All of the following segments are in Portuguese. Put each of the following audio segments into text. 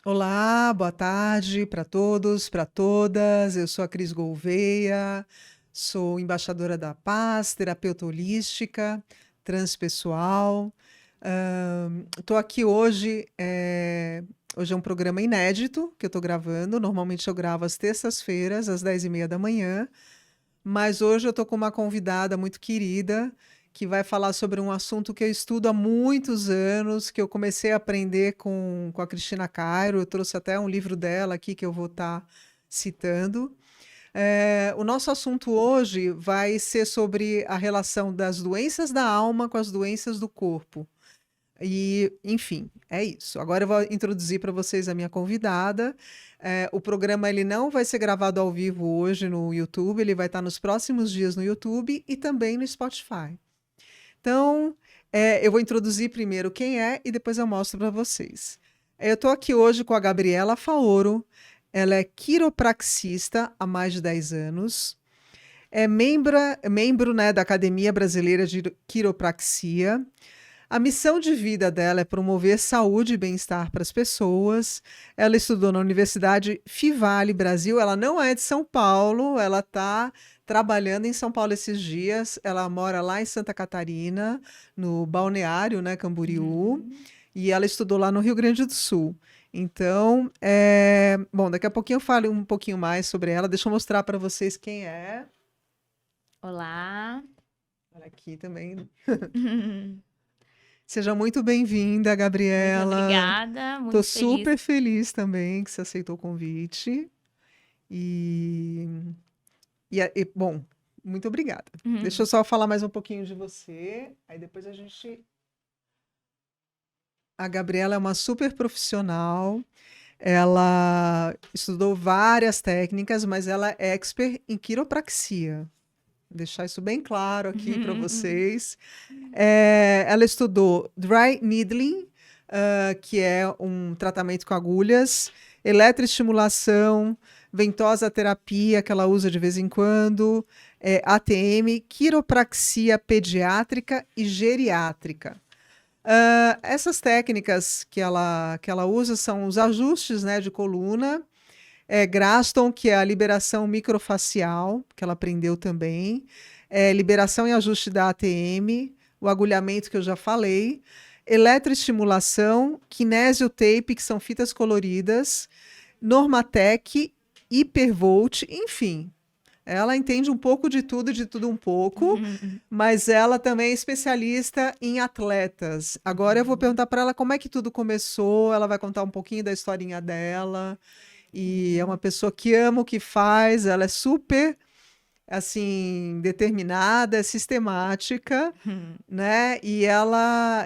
Olá, boa tarde para todos, para todas. Eu sou a Cris Gouveia, sou embaixadora da paz, terapeuta holística, transpessoal. Estou aqui hoje. Hoje é um programa inédito que eu estou gravando. Normalmente eu gravo às terças-feiras, às 10h30 da manhã. Mas hoje eu estou com uma convidada muito querida que vai falar sobre um assunto que eu estudo há muitos anos, que eu comecei a aprender com a Cristina Cairo. Eu trouxe até um livro dela aqui que eu vou estar citando. O nosso assunto hoje vai ser sobre a relação das doenças da alma com as doenças do corpo. E, enfim, é isso. Agora eu vou introduzir para vocês a minha convidada. O programa ele não vai ser gravado ao vivo hoje no YouTube, ele vai estar nos próximos dias no YouTube e também no Spotify. Então, eu vou introduzir primeiro quem é e depois eu mostro para vocês. Eu estou aqui hoje com a Gabriela Faoro. Ela é quiropraxista há mais de 10 anos. É membro, né, da Academia Brasileira de Quiropraxia. A missão de vida dela é promover saúde e bem-estar para as pessoas. Ela estudou na Universidade Fivale Brasil. Ela não é de São Paulo, ela está trabalhando em São Paulo esses dias. Ela mora lá em Santa Catarina, no Balneário, né, Camboriú. E ela estudou lá no Rio Grande do Sul. Então, bom, daqui a pouquinho eu falo um pouquinho mais sobre ela. Deixa eu mostrar para vocês quem é. Olá. Olha aqui também. Seja muito bem-vinda, Gabriela. Muito obrigada, Estou muito feliz. super feliz também que você aceitou o convite. Bom, muito obrigada. Deixa eu só falar mais um pouquinho de você, aí depois a gente... A Gabriela é uma super profissional, ela estudou várias técnicas, mas ela é expert em quiropraxia. Vou deixar isso bem claro aqui para vocês. Ela estudou dry needling, que é um tratamento com agulhas, eletroestimulação, ventosa terapia, que ela usa de vez em quando, ATM, quiropraxia pediátrica e geriátrica. Essas técnicas que ela usa são os ajustes, né, de coluna, Graston, que é a liberação microfacial, que ela aprendeu também, liberação e ajuste da ATM, o agulhamento que eu já falei, eletroestimulação, kinesiotape, que são fitas coloridas, Normatec, Hipervolt, enfim. Ela entende um pouco de tudo um pouco, mas ela também é especialista em atletas. Agora eu vou perguntar para ela como é que tudo começou, ela vai contar um pouquinho da historinha dela, e é uma pessoa que ama o que faz, ela é super assim, determinada, sistemática, né? E ela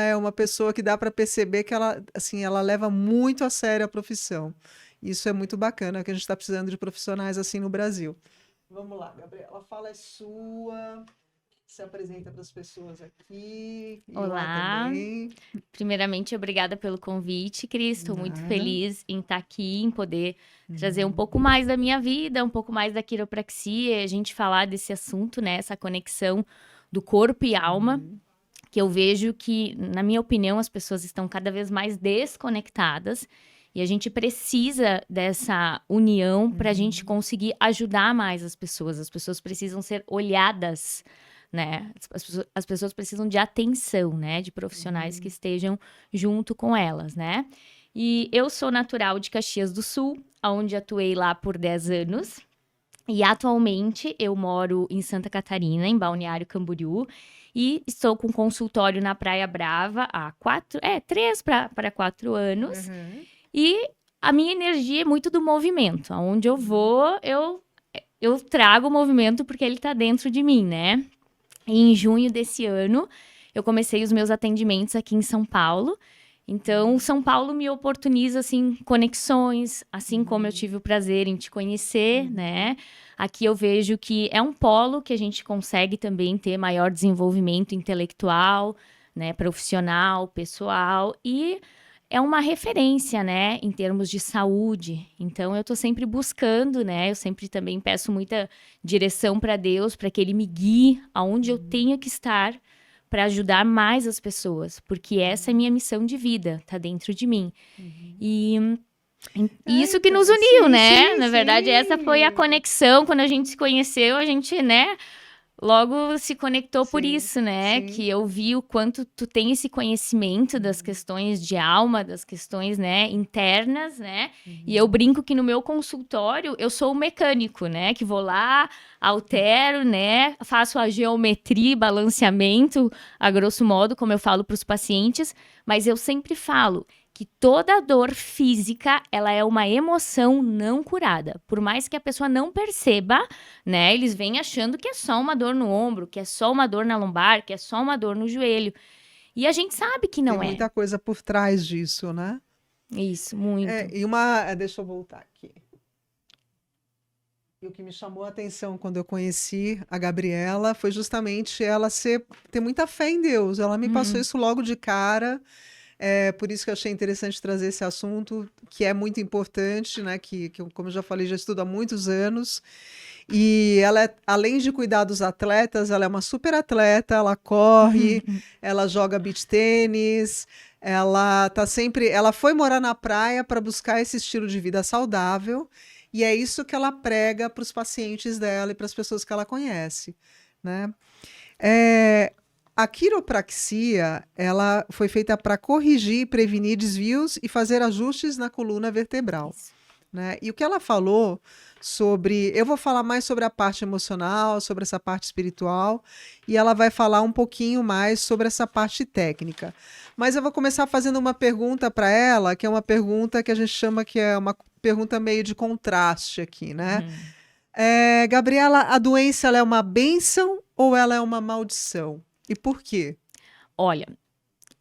é uma pessoa que dá para perceber que ela, assim, ela leva muito a sério a profissão. Isso é muito bacana, que a gente está precisando de profissionais assim no Brasil. Vamos lá, Gabriela, a fala é sua. Se apresenta para as pessoas aqui e lá Olá. também. Primeiramente, obrigada pelo convite, Cris. Estou muito feliz em estar aqui, em poder trazer um pouco mais da minha vida, um pouco mais da quiropraxia, a gente falar desse assunto, né? Essa conexão do corpo e alma, que eu vejo que, na minha opinião, as pessoas estão cada vez mais desconectadas. E a gente precisa dessa união para a gente conseguir ajudar mais as pessoas. As pessoas precisam ser olhadas, né? As pessoas precisam de atenção, né? De profissionais que estejam junto com elas, né? E eu sou natural de Caxias do Sul, onde atuei lá por 10 anos. E atualmente eu moro em Santa Catarina, em Balneário Camboriú. E estou com consultório na Praia Brava há 3 para 4 anos. E a minha energia é muito do movimento. Aonde eu vou, eu trago o movimento porque ele tá dentro de mim, né? E em junho desse ano, eu comecei os meus atendimentos aqui em São Paulo. Então, São Paulo me oportuniza, assim, conexões, assim como eu tive o prazer em te conhecer, né? Aqui eu vejo que é um polo que a gente consegue também ter maior desenvolvimento intelectual, né? Profissional, pessoal e é uma referência, né, em termos de saúde. Então, eu tô sempre buscando, né, eu sempre também peço muita direção para Deus, para que Ele me guie aonde eu tenho que estar para ajudar mais as pessoas, porque essa é minha missão de vida, tá dentro de mim. E E isso que Então, nos uniu, sim, né? sim, Na verdade, essa foi a sim. conexão. Quando a gente se conheceu, a gente, né, logo se conectou por Sim, isso, né? sim. Que eu vi o quanto tu tem esse conhecimento das questões de alma, das questões, né, internas, né? E eu brinco que no meu consultório eu sou o mecânico, né? Que vou lá, altero, né? Faço a geometria, e balanceamento, a grosso modo, como eu falo para os pacientes, mas eu sempre falo que toda dor física, ela é uma emoção não curada. Por mais que a pessoa não perceba, né? Eles vêm achando que é só uma dor no ombro, que é só uma dor na lombar, que é só uma dor no joelho. E a gente sabe que Tem não é. muita coisa por trás disso, né? Isso, muito. Deixa eu voltar aqui. E o que me chamou a atenção quando eu conheci a Gabriela foi justamente ela ter muita fé em Deus. Ela me passou isso logo de cara. É por isso que eu achei interessante trazer esse assunto, que é muito importante, né? Como eu já falei, já estudo há muitos anos. E ela, além de cuidar dos atletas, ela é uma super atleta, ela corre, ela joga beach tênis, ela tá sempre. Ela foi morar na praia para buscar esse estilo de vida saudável, e é isso que ela prega para os pacientes dela e para as pessoas que ela conhece, né? É, a quiropraxia, ela foi feita para corrigir, prevenir desvios e fazer ajustes na coluna vertebral, Isso. né? E o que ela falou sobre, eu vou falar mais sobre a parte emocional, sobre essa parte espiritual, e ela vai falar um pouquinho mais sobre essa parte técnica. Mas eu vou começar fazendo uma pergunta para ela, que é uma pergunta que a gente chama que é uma pergunta meio de contraste aqui, né? Gabriela, a doença ela é uma bênção ou ela é uma maldição? E por quê? Olha,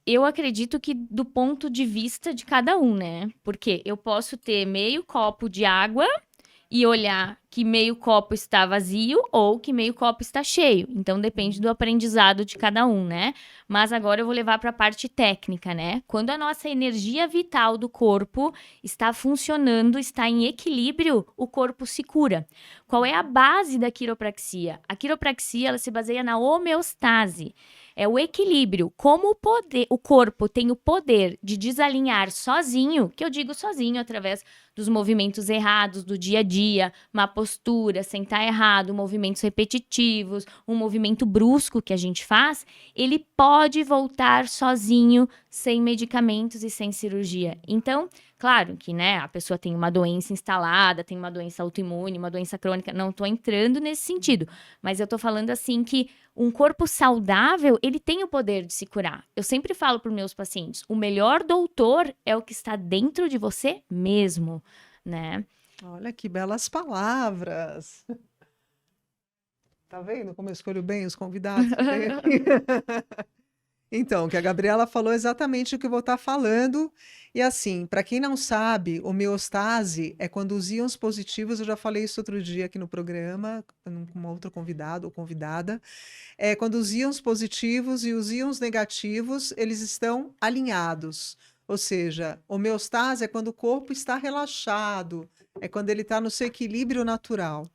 eu acredito que do ponto de vista de cada um, né? Porque eu posso ter meio copo de água e olhar que meio copo está vazio ou que meio copo está cheio. Então depende do aprendizado de cada um, né? Mas agora eu vou levar para a parte técnica, né? Quando a nossa energia vital do corpo está funcionando, está em equilíbrio, o corpo se cura. Qual é a base da quiropraxia? A quiropraxia, ela se baseia na homeostase. É o equilíbrio. Como o corpo tem o poder de desalinhar sozinho, que eu digo sozinho através dos movimentos errados do dia a dia, má postura, sentar errado, movimentos repetitivos, um movimento brusco que a gente faz, ele pode voltar sozinho, sem medicamentos e sem cirurgia. Então, claro que, né, a pessoa tem uma doença instalada, tem uma doença autoimune, uma doença crônica, não estou entrando nesse sentido, mas eu estou falando assim que um corpo saudável, ele tem o poder de se curar. Eu sempre falo para os meus pacientes, o melhor doutor é o que está dentro de você mesmo, né? Olha que belas palavras. Tá vendo como eu escolho bem os convidados que tem aqui? Então, que a Gabriela falou exatamente o que eu vou estar falando. E assim, para quem não sabe, homeostase é quando os íons positivos, eu já falei isso outro dia aqui no programa, com uma outra convidada ou convidada, é quando os íons positivos e os íons negativos, eles estão alinhados. Ou seja, homeostase é quando o corpo está relaxado, é quando ele está no seu equilíbrio natural,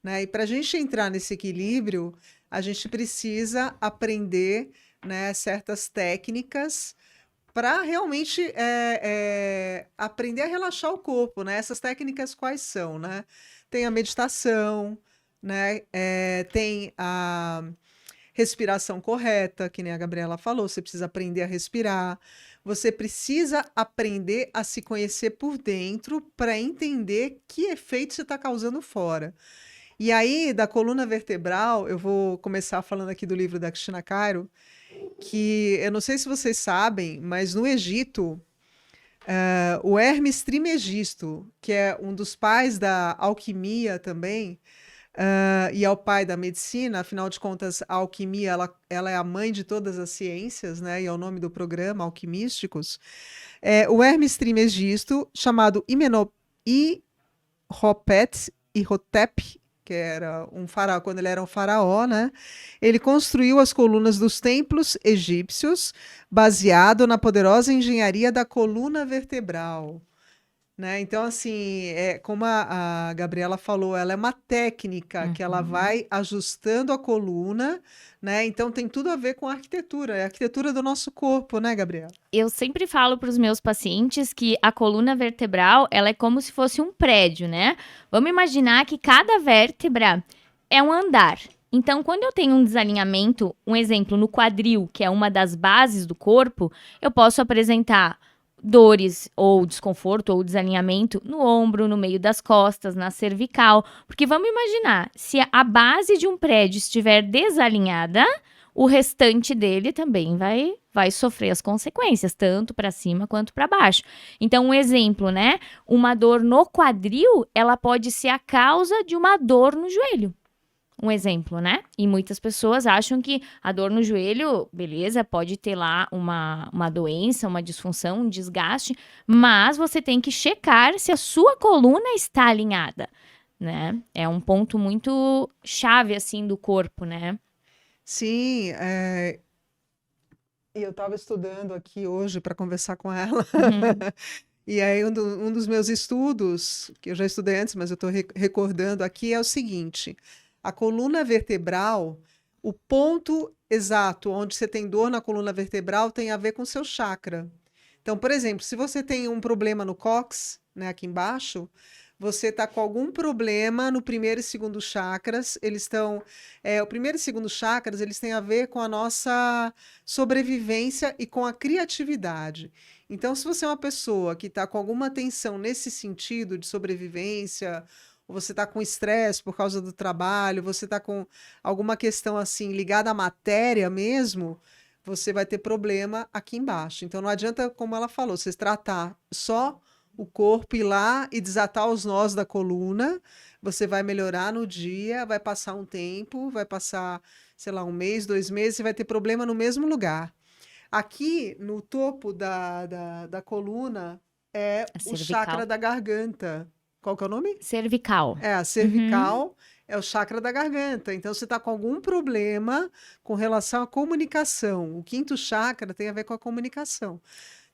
né? E para a gente entrar nesse equilíbrio, a gente precisa aprender, né, certas técnicas para realmente aprender a relaxar o corpo, né? Essas técnicas quais são, né? Tem a meditação, né? Tem a respiração correta, que nem a Gabriela falou, você precisa aprender a respirar, você precisa aprender a se conhecer por dentro para entender que efeito você está causando fora. E aí, da coluna vertebral, eu vou começar falando aqui do livro da Cristina Cairo, que eu não sei se vocês sabem, mas no Egito, o Hermes Trismegisto, que é um dos pais da alquimia também, e é o pai da medicina, afinal de contas, a alquimia ela é a mãe de todas as ciências, né? E é o nome do programa, Alquimísticos. O Hermes Trismegisto, chamado Imhotep, que era um faraó, quando ele era um faraó, né? Ele construiu as colunas dos templos egípcios, baseado na poderosa engenharia da coluna vertebral. né? Então, assim, como a Gabriela falou, ela é uma técnica que ela Uhum. vai ajustando a coluna, né? Então tem tudo a ver com a arquitetura, é a arquitetura do nosso corpo, né, Gabriela? Eu sempre falo para os meus pacientes que a coluna vertebral, ela é como se fosse um prédio, né? Vamos imaginar que cada vértebra é um andar. Então, quando eu tenho um desalinhamento, um exemplo no quadril, que é uma das bases do corpo, eu posso apresentar dores ou desconforto ou desalinhamento no ombro, no meio das costas, na cervical, porque vamos imaginar, se a base de um prédio estiver desalinhada, o restante dele também vai sofrer as consequências, tanto para cima quanto para baixo. Então, um exemplo, né? Uma dor no quadril, ela pode ser a causa de uma dor no joelho. Um exemplo, né? E muitas pessoas acham que a dor no joelho, beleza, pode ter lá uma doença, uma disfunção, um desgaste, mas você tem que checar se a sua coluna está alinhada, né? É um ponto muito chave, assim, do corpo, né? Sim, e eu estava estudando aqui hoje para conversar com ela. Uhum. E aí, um dos meus estudos, que eu já estudei antes, mas eu estou recordando aqui, é o seguinte: a coluna vertebral, o ponto exato onde você tem dor na coluna vertebral tem a ver com o seu chakra. Então, por exemplo, se você tem um problema no cóccix, né, aqui embaixo, você está com algum problema no primeiro e segundo chakras. Eles estão. O primeiro e segundo chakras, eles têm a ver com a nossa sobrevivência e com a criatividade. Então, se você é uma pessoa que está com alguma tensão nesse sentido de sobrevivência, ou você está com estresse por causa do trabalho, você está com alguma questão assim ligada à matéria mesmo, você vai ter problema aqui embaixo. Então, não adianta, como ela falou, você tratar só o corpo, ir lá e desatar os nós da coluna, você vai melhorar no dia, vai passar um tempo, vai passar, sei lá, um mês, 2 meses, e vai ter problema no mesmo lugar. Aqui no topo da coluna é A o chakra cervical. da garganta. Qual que é o nome? Cervical. A Uhum. cervical é o chakra da garganta. Então, você está com algum problema com relação à comunicação. O quinto chakra tem a ver com a comunicação.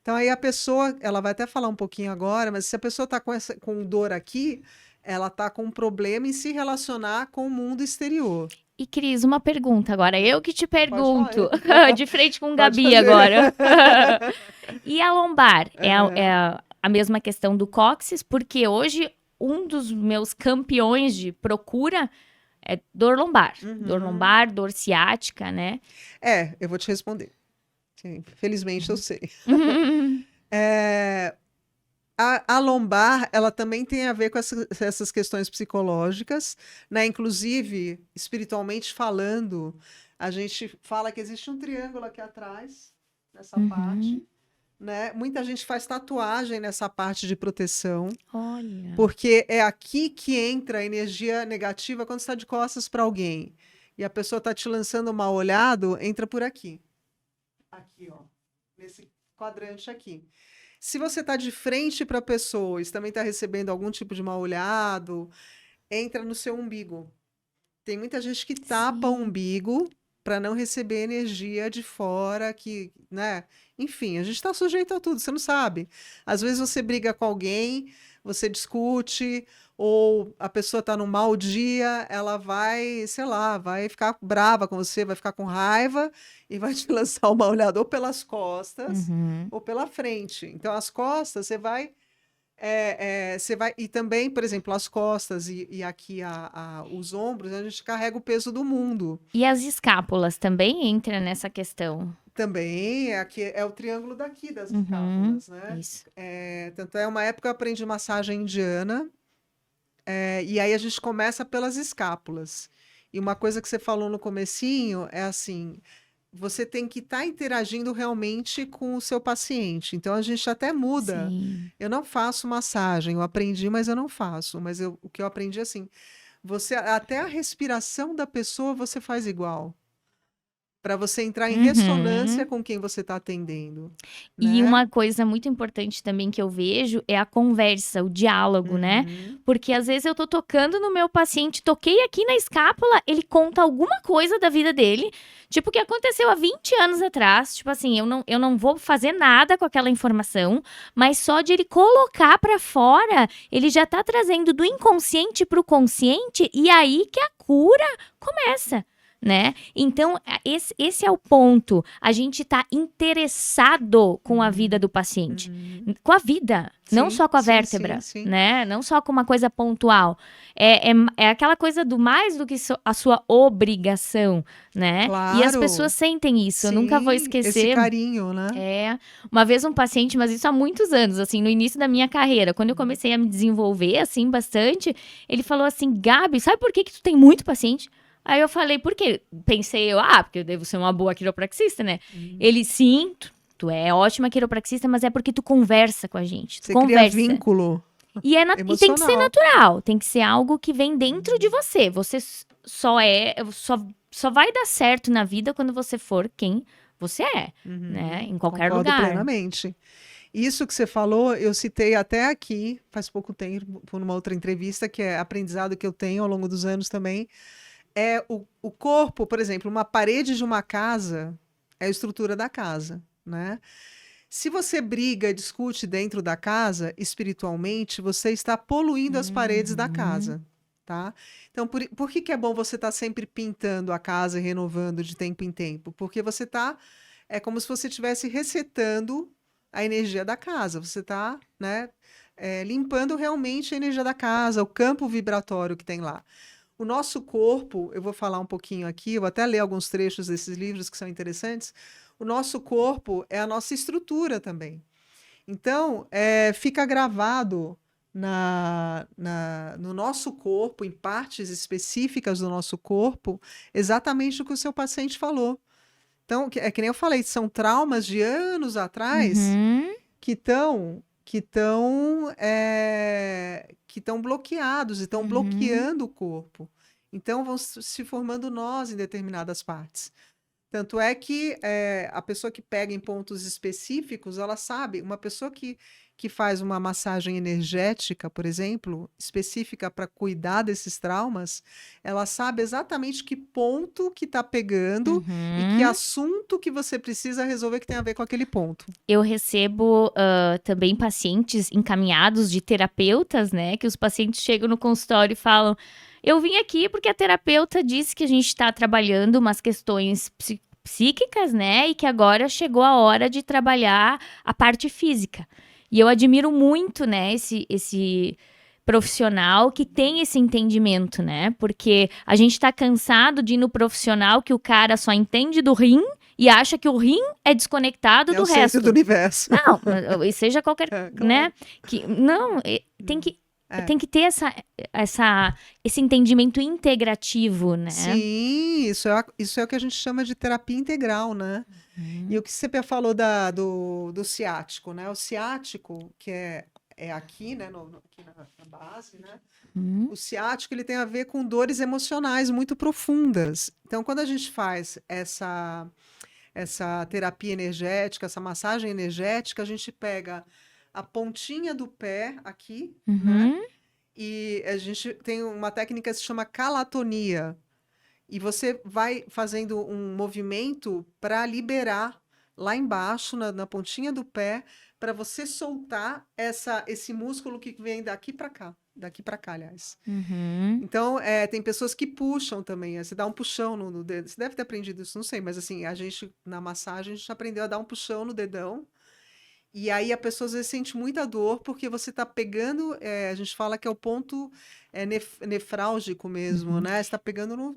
Então, aí a pessoa, ela vai até falar um pouquinho agora, mas se a pessoa está com dor aqui, ela está com um problema em se relacionar com o mundo exterior. E Cris, uma pergunta agora. Eu que te Pode falar. pergunto. De frente com Pode Gabi fazer. agora. E a lombar? É, Aham. a mesma questão do cóccix? Porque hoje um dos meus campeões de procura é dor lombar. Dor Uhum. lombar, dor ciática, né? Eu vou te responder. Sim, felizmente eu sei. Uhum. É, a lombar, ela também tem a ver com essas questões psicológicas, né? Inclusive, espiritualmente falando, a gente fala que existe um triângulo aqui atrás, nessa Uhum. parte, né? Muita gente faz tatuagem nessa parte de proteção, Olha. porque é aqui que entra a energia negativa quando você está de costas para alguém e a pessoa está te lançando um mal olhado, entra por aqui. Aqui, ó, nesse quadrante aqui. Se você está de frente para a pessoa e também está recebendo algum tipo de mal olhado, entra no seu umbigo. Tem muita gente que tapa o Sim. umbigo para não receber energia de fora, que, né? Enfim, a gente está sujeito a tudo, você não sabe. Às vezes você briga com alguém, você discute, ou a pessoa está num mau dia, ela vai, sei lá, vai ficar brava com você, vai ficar com raiva e vai te lançar uma olhada ou pelas costas Uhum. ou pela frente. Então, as costas, você vai, e também, por exemplo, as costas e aqui os ombros, a gente carrega o peso do mundo. E as escápulas também entra nessa questão? Também, aqui é o triângulo daqui das Uhum. escápulas, né? Isso. Tanto uma época eu aprendi massagem indiana, e aí a gente começa pelas escápulas. E uma coisa que você falou no comecinho é assim, você tem que estar interagindo realmente com o seu paciente. Então a gente até muda. Sim. Eu não faço massagem, eu aprendi, mas eu não faço. Mas o que eu aprendi é assim, você até a respiração da pessoa você faz igual. para você entrar em Uhum. ressonância com quem você está atendendo, E né? uma coisa muito importante também que eu vejo é a conversa, o diálogo, né? Uhum. Porque às vezes eu tô tocando no meu paciente, toquei aqui na escápula, ele conta alguma coisa da vida dele, tipo, que aconteceu há 20 anos atrás. Tipo assim, eu não vou fazer nada com aquela informação, mas só de ele colocar pra fora, ele já tá trazendo do inconsciente pro consciente, e aí que a cura começa. Né? Então, esse é o ponto. A gente tá interessado com a vida do paciente. Uhum. Com a vida, não Sim, só com a sim, vértebra, sim, sim. né? Não só com uma coisa pontual. É aquela coisa do mais do que a sua obrigação, né? E as pessoas Claro, sentem isso. Eu nunca vou sim, esse esquecer. carinho, né? Uma vez um paciente, mas isso há muitos anos, assim, no início da minha carreira, quando eu comecei a me desenvolver, assim, bastante, ele falou assim, Gabi, sabe por que que tu tem muito paciente? Aí eu falei, por quê? Pensei porque eu devo ser uma boa quiropraxista, né? Ele, sim, tu é ótima quiropraxista, mas é porque tu conversa com a gente, tu Você cria conversa. vínculo E tem que ser emocional. natural, tem que ser algo que vem dentro de você. Você só vai dar certo na vida quando você for quem você é, né? Em qualquer Concordo lugar. plenamente. Isso que você falou, eu citei até aqui, faz pouco tempo, por uma outra entrevista, que é aprendizado que eu tenho ao longo dos anos também. É o corpo, por exemplo, uma parede de uma casa é a estrutura da casa, né? Se você briga, discute dentro da casa, espiritualmente, você está poluindo as paredes da casa, tá? Então, por que que é bom você estar sempre pintando a casa e renovando de tempo em tempo? Porque você está, é como se você estivesse resetando a energia da casa. Você está, né, limpando realmente a energia da casa, o campo vibratório que tem lá. O nosso corpo, eu vou falar um pouquinho aqui, eu vou até ler alguns trechos desses livros que são interessantes. O nosso corpo é a nossa estrutura também. Então, fica gravado no nosso corpo, em partes específicas do nosso corpo, exatamente o que o seu paciente falou. Então, é que nem eu falei, são traumas de anos atrás Uhum. que estão que estão bloqueados e estão bloqueando o corpo. Então vão se formando nós em determinadas partes. Tanto é que a pessoa que pega em pontos específicos, ela sabe, uma pessoa que faz uma massagem energética, por exemplo, específica para cuidar desses traumas, ela sabe exatamente que ponto que está pegando e que assunto que você precisa resolver que tem a ver com aquele ponto. Eu recebo também pacientes encaminhados de terapeutas, né? Que os pacientes chegam no consultório e falam: eu vim aqui porque a terapeuta disse que a gente está trabalhando umas questões psíquicas, né? E que agora chegou a hora de trabalhar a parte física. E eu admiro muito, né, esse profissional que tem esse entendimento, né? Porque a gente tá cansado de ir no profissional que o cara só entende do rim e acha que o rim é desconectado do o centro resto. do universo. Não, e seja qualquer, Claro. né? Tem que ter esse entendimento integrativo, né? Sim, isso é o que a gente chama de terapia integral, né? E o que você falou do ciático, né? O ciático, que é aqui, né? Aqui na base, né? O ciático, ele tem a ver com dores emocionais muito profundas. Então, quando a gente faz essa terapia energética, essa massagem energética, a gente pega a pontinha do pé aqui, né? E a gente tem uma técnica que se chama calatonia. E você vai fazendo um movimento para liberar lá embaixo, na pontinha do pé, para você soltar esse músculo que vem daqui para cá. Daqui para cá, aliás. Então, tem pessoas que puxam também. Você dá um puxão no dedo. Você deve ter aprendido isso, não sei, mas assim, na massagem, a gente aprendeu a dar um puxão no dedão. E aí a pessoa às vezes sente muita dor porque você está pegando, a gente fala que é o ponto nefrálgico mesmo, né? Você está pegando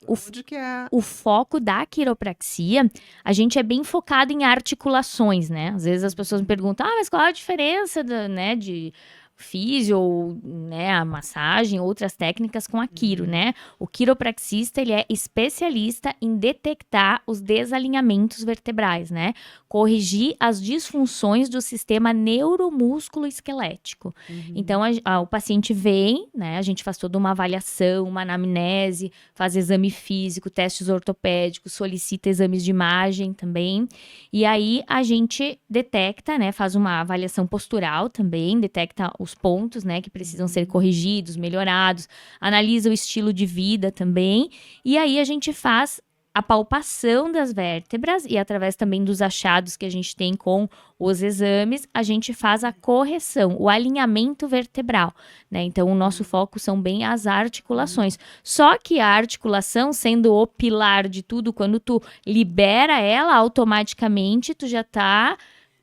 onde que é. O foco da quiropraxia, a gente é bem focado em articulações, né? Às vezes as pessoas me perguntam, mas qual é a diferença de físio, né, a massagem, outras técnicas com a quiro, né? O quiropraxista, ele é especialista em detectar os desalinhamentos vertebrais, né? Corrigir as disfunções do sistema neuromúsculo esquelético. Então, o paciente vem, né? A gente faz toda uma avaliação, uma anamnese, faz exame físico, testes ortopédicos, solicita exames de imagem também. E aí, a gente detecta, né? Faz uma avaliação postural também, detecta os pontos, né? Que precisam ser corrigidos, melhorados, analisa o estilo de vida também. E aí, a gente faz a palpação das vértebras e através também dos achados que a gente tem com os exames, a gente faz a correção, o alinhamento vertebral, né? Então, o nosso foco são bem as articulações. Só que a articulação, sendo o pilar de tudo, quando tu libera ela, automaticamente tu já tá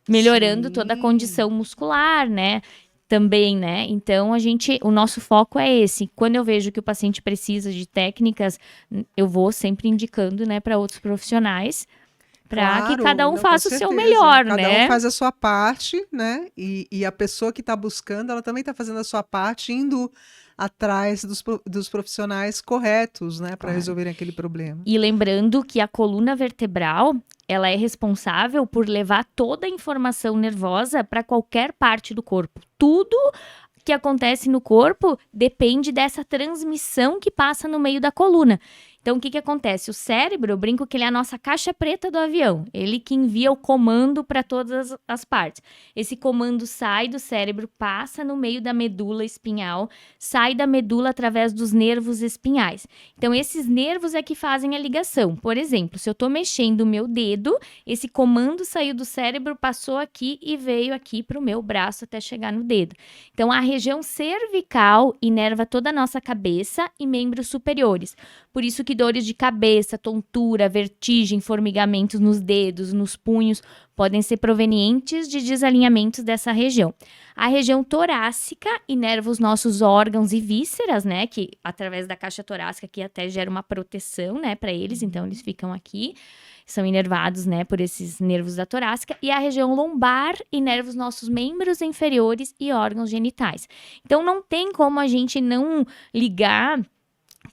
melhorando toda a condição muscular, né? Também, né? Então, o nosso foco é esse. Quando eu vejo que o paciente precisa de técnicas, eu vou sempre indicando, né, para outros profissionais, para que cada um não, com faça o seu certeza. melhor, Cada né? um faz a sua parte, né? E a pessoa que está buscando, ela também está fazendo a sua parte, indo atrás dos profissionais corretos, né, para Claro. resolverem aquele problema. E lembrando que a coluna vertebral, ela é responsável por levar toda a informação nervosa para qualquer parte do corpo. Tudo que acontece no corpo depende dessa transmissão que passa no meio da coluna. Então, o que acontece? O cérebro, eu brinco que ele é a nossa caixa preta do avião. Ele que envia o comando para todas as partes. Esse comando sai do cérebro, passa no meio da medula espinhal, sai da medula através dos nervos espinhais. Então, esses nervos é que fazem a ligação. Por exemplo, se eu estou mexendo o meu dedo, esse comando saiu do cérebro, passou aqui e veio aqui para o meu braço até chegar no dedo. Então, a região cervical inerva toda a nossa cabeça e membros superiores. Por isso que dores de cabeça, tontura, vertigem, formigamentos nos dedos, nos punhos, podem ser provenientes de desalinhamentos dessa região. A região torácica inerva os nossos órgãos e vísceras, né, que através da caixa torácica que até gera uma proteção, né, para eles, então eles ficam aqui, são inervados, né, por esses nervos da torácica, e a região lombar inerva os nossos membros inferiores e órgãos genitais. Então não tem como a gente não ligar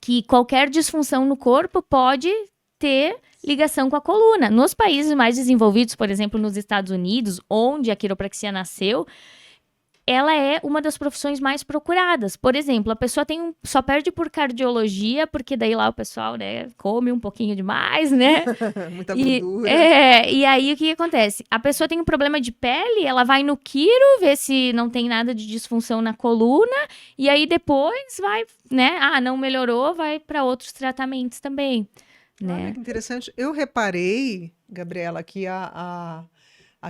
que qualquer disfunção no corpo pode ter ligação com a coluna. Nos países mais desenvolvidos, por exemplo, nos Estados Unidos, onde a quiropraxia nasceu, ela é uma das profissões mais procuradas. Por exemplo, a pessoa só perde por cardiologia, porque daí lá o pessoal, né, come um pouquinho demais, né? Muita gordura. E aí o que acontece? A pessoa tem um problema de pele, ela vai no quiro, vê se não tem nada de disfunção na coluna, e aí depois vai, né? Ah, não melhorou, vai para outros tratamentos também, né? Olha que interessante. Eu reparei, Gabriela, que a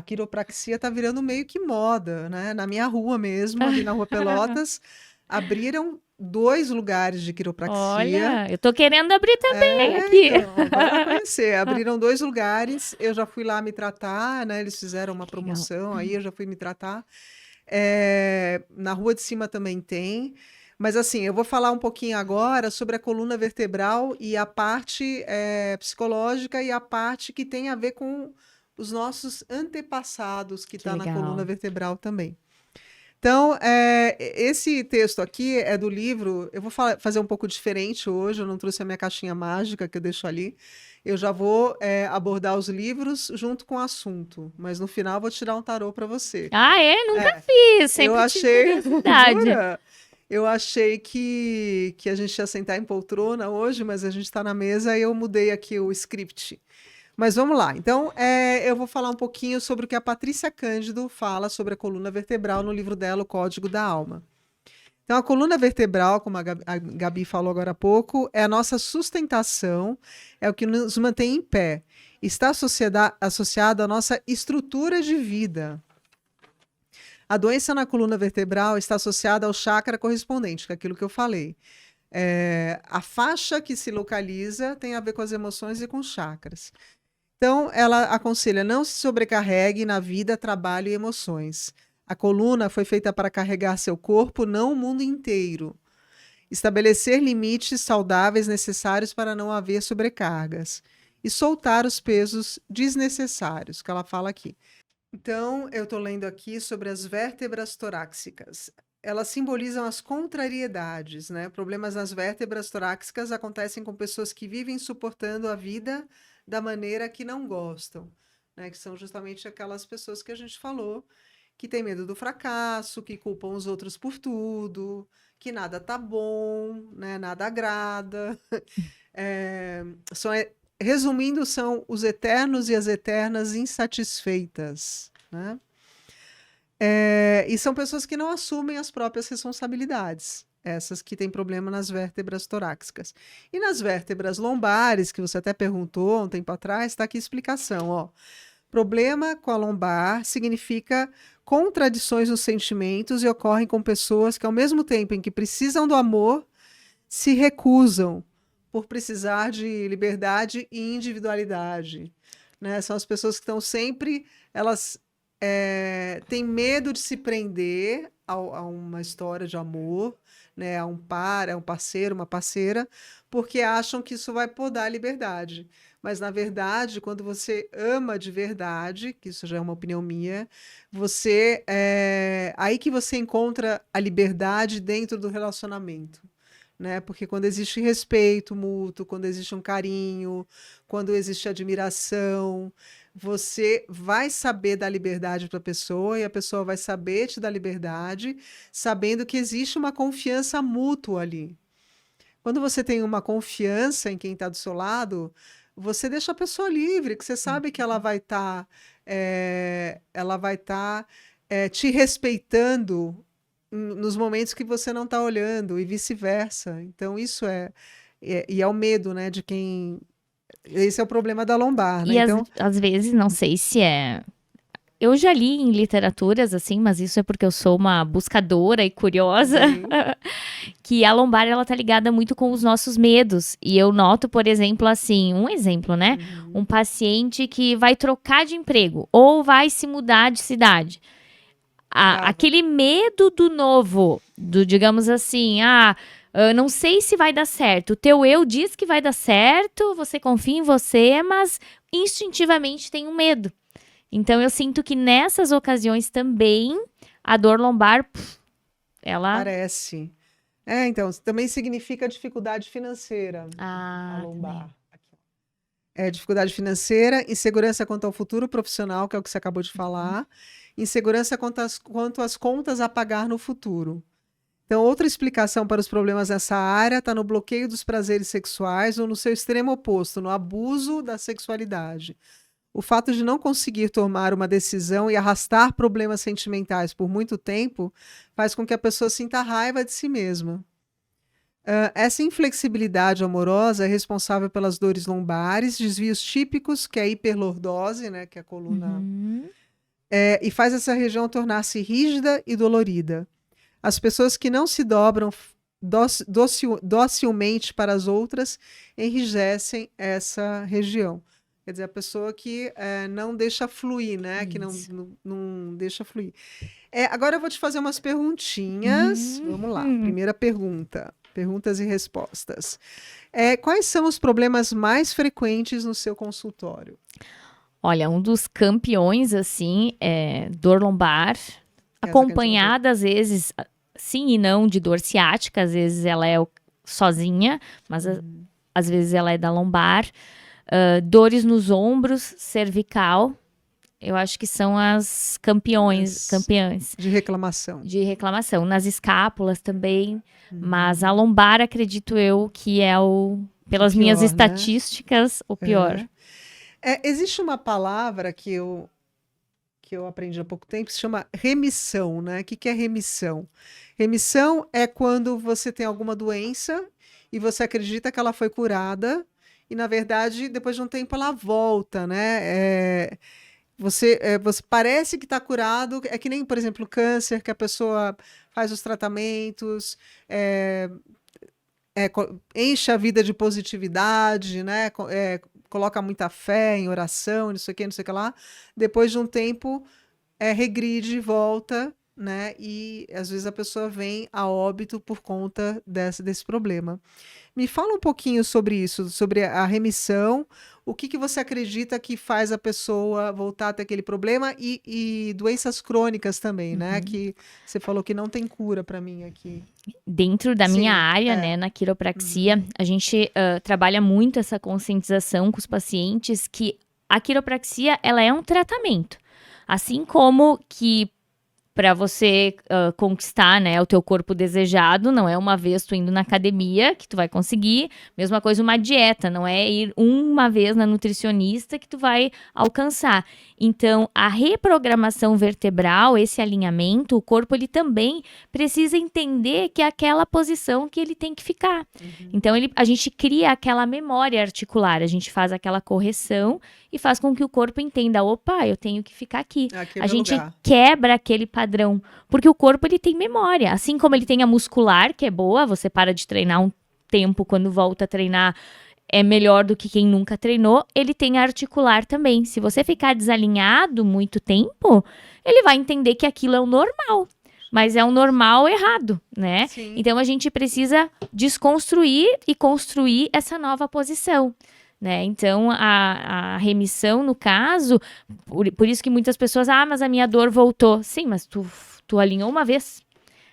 quiropraxia está virando meio que moda, né? Na minha rua mesmo, ali na Rua Pelotas, abriram 2 lugares de quiropraxia. Olha, eu tô querendo abrir também aqui. Então, vai lá conhecer. Abriram 2 lugares, eu já fui lá me tratar, né? Eles fizeram uma promoção, aí eu já fui me tratar. Na Rua de Cima também tem. Mas assim, eu vou falar um pouquinho agora sobre a coluna vertebral e a parte psicológica e a parte que tem a ver com os nossos antepassados que está na legal. coluna vertebral também. Então, esse texto aqui é do livro. Eu vou fazer um pouco diferente hoje. Eu não trouxe a minha caixinha mágica que eu deixo ali. Eu já vou abordar os livros junto com o assunto, mas no final eu vou tirar um tarô para você. Ah, nunca fiz, sempre Eu achei, tive curiosidade. Jura? Eu achei que a gente ia sentar em poltrona hoje, mas a gente está na mesa e eu mudei aqui o script. Mas vamos lá. Então, eu vou falar um pouquinho sobre o que a Patrícia Cândido fala sobre a coluna vertebral no livro dela, O Código da Alma. Então, a coluna vertebral, como a Gabi falou agora há pouco, é a nossa sustentação, é o que nos mantém em pé. Está associada à nossa estrutura de vida. A doença na coluna vertebral está associada ao chakra correspondente, que é aquilo que eu falei. A faixa que se localiza tem a ver com as emoções e com os chakras. Então, ela aconselha: não se sobrecarregue na vida, trabalho e emoções. A coluna foi feita para carregar seu corpo, não o mundo inteiro. Estabelecer limites saudáveis necessários para não haver sobrecargas. E soltar os pesos desnecessários, que ela fala aqui. Então, eu estou lendo aqui sobre as vértebras torácicas. elas simbolizam as contrariedades, né? Problemas nas vértebras torácicas acontecem com pessoas que vivem suportando a vida da maneira que não gostam, né? Que são justamente aquelas pessoas que a gente falou, que têm medo do fracasso, que culpam os outros por tudo, que nada tá bom, né? Nada agrada. É, resumindo, são os eternos e as eternas insatisfeitas, né? E são pessoas que não assumem as próprias responsabilidades, essas que têm problema nas vértebras torácicas. E nas vértebras lombares, que você até perguntou há um tempo atrás, está aqui a explicação, ó. Problema com a lombar significa contradições nos sentimentos e ocorrem com pessoas que, ao mesmo tempo em que precisam do amor, se recusam por precisar de liberdade e individualidade, né? São as pessoas que estão sempre, elas têm medo de se prender a uma história de amor, né? A um par, a um parceiro, uma parceira, porque acham que isso vai podar a liberdade. Mas, na verdade, quando você ama de verdade, que isso já é uma opinião minha, aí que você encontra a liberdade dentro do relacionamento. Né? Porque quando existe respeito mútuo, quando existe um carinho, quando existe admiração, você vai saber dar liberdade para a pessoa e a pessoa vai saber te dar liberdade, sabendo que existe uma confiança mútua ali. Quando você tem uma confiança em quem está do seu lado, você deixa a pessoa livre, que você sabe que ela vai estar te respeitando nos momentos que você não está olhando e vice-versa. Então, isso e é o medo, né, de quem... Esse é o problema da lombar, né? E Então, às vezes, não sei se é... Eu já li em literaturas, assim, mas isso é porque eu sou uma buscadora e curiosa, que a lombar, ela tá ligada muito com os nossos medos. E eu noto, por exemplo, assim, um exemplo, né? Um paciente que vai trocar de emprego ou vai se mudar de cidade. Aquele medo do novo, digamos assim, não sei se vai dar certo. O teu eu diz que vai dar certo, você confia em você, mas instintivamente tem um medo. Então, eu sinto que nessas ocasiões também, a dor lombar, ela... Parece. Então, também significa dificuldade financeira, a lombar. Dificuldade financeira, insegurança quanto ao futuro profissional, que é o que você acabou de falar, insegurança quanto às contas a pagar no futuro. Então, outra explicação para os problemas nessa área está no bloqueio dos prazeres sexuais ou no seu extremo oposto, no abuso da sexualidade. O fato de não conseguir tomar uma decisão e arrastar problemas sentimentais por muito tempo faz com que a pessoa sinta raiva de si mesma. Essa inflexibilidade amorosa é responsável pelas dores lombares, desvios típicos, que é a hiperlordose, né, que é a coluna, e faz essa região tornar-se rígida e dolorida. As pessoas que não se dobram docilmente para as outras enrijecem essa região. Quer dizer, a pessoa que não deixa fluir, né? Que não deixa fluir. Agora eu vou te fazer umas perguntinhas. Vamos lá. Primeira pergunta. Perguntas e respostas. Quais são os problemas mais frequentes no seu consultório? Olha, um dos campeões, assim, é dor lombar, acompanhada, às vezes, sim e não, de dor ciática. Às vezes ela é sozinha, mas às vezes ela é da lombar. Dores nos ombros, cervical, eu acho que são as campeãs. De reclamação. De reclamação. Nas escápulas também, mas a lombar, acredito eu, que é pelas pior, minhas estatísticas, o pior. Existe uma palavra que eu aprendi há pouco tempo, que se chama remissão, né? O que é remissão? Remissão é quando você tem alguma doença e você acredita que ela foi curada, e, na verdade, depois de um tempo ela volta, né? Você parece que está curado, é que nem, por exemplo, o câncer, que a pessoa faz os tratamentos, enche a vida de positividade, né? Coloca muita fé em oração, não sei o que lá. Depois de um tempo, regride, volta, né? E às vezes a pessoa vem a óbito por conta desse problema. Me fala um pouquinho sobre isso, sobre a remissão, o que que você acredita que faz a pessoa voltar a ter aquele problema e doenças crônicas também, né? Que você falou que não tem cura para mim aqui. Dentro da minha Sim, área, né, na quiropraxia, a gente trabalha muito essa conscientização com os pacientes que a quiropraxia, ela é um tratamento. Assim como que para você conquistar, né, o teu corpo desejado, não é uma vez tu indo na academia que tu vai conseguir. Mesma coisa uma dieta, não é ir uma vez na nutricionista que tu vai alcançar. Então, a reprogramação vertebral, esse alinhamento, o corpo ele também precisa entender que é aquela posição que ele tem que ficar. Então, a gente cria aquela memória articular, a gente faz aquela correção e faz com que o corpo entenda, opa, eu tenho que ficar aqui. Aqui é A meu gente lugar. quebra aquele padrão, porque o corpo ele tem memória, assim como ele tem a muscular, que é boa, você para de treinar um tempo, quando volta a treinar é melhor do que quem nunca treinou, ele tem a articular também. Se você ficar desalinhado muito tempo, ele vai entender que aquilo é o normal, mas é um normal errado, né? Sim. Então a gente precisa desconstruir e construir essa nova posição. Né? Então, a remissão, no caso, por isso que muitas pessoas, mas a minha dor voltou. Sim, mas tu alinhou uma vez,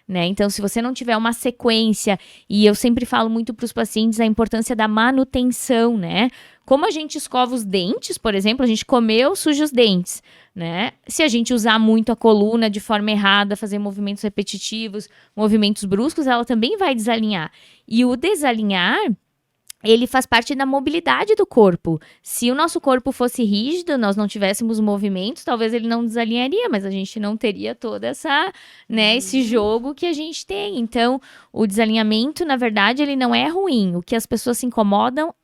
né? Então, se você não tiver uma sequência, e eu sempre falo muito para os pacientes a importância da manutenção, né? Como a gente escova os dentes, por exemplo, a gente comeu, suja os dentes, né? Se a gente usar muito a coluna de forma errada, fazer movimentos repetitivos, movimentos bruscos, ela também vai desalinhar. E o desalinhar, ele faz parte da mobilidade do corpo. Se o nosso corpo fosse rígido, nós não tivéssemos movimentos, talvez ele não desalinharia, mas a gente não teria toda essa, né, esse jogo que a gente tem. Então, o desalinhamento, na verdade, ele não é ruim. O que as pessoas se incomodam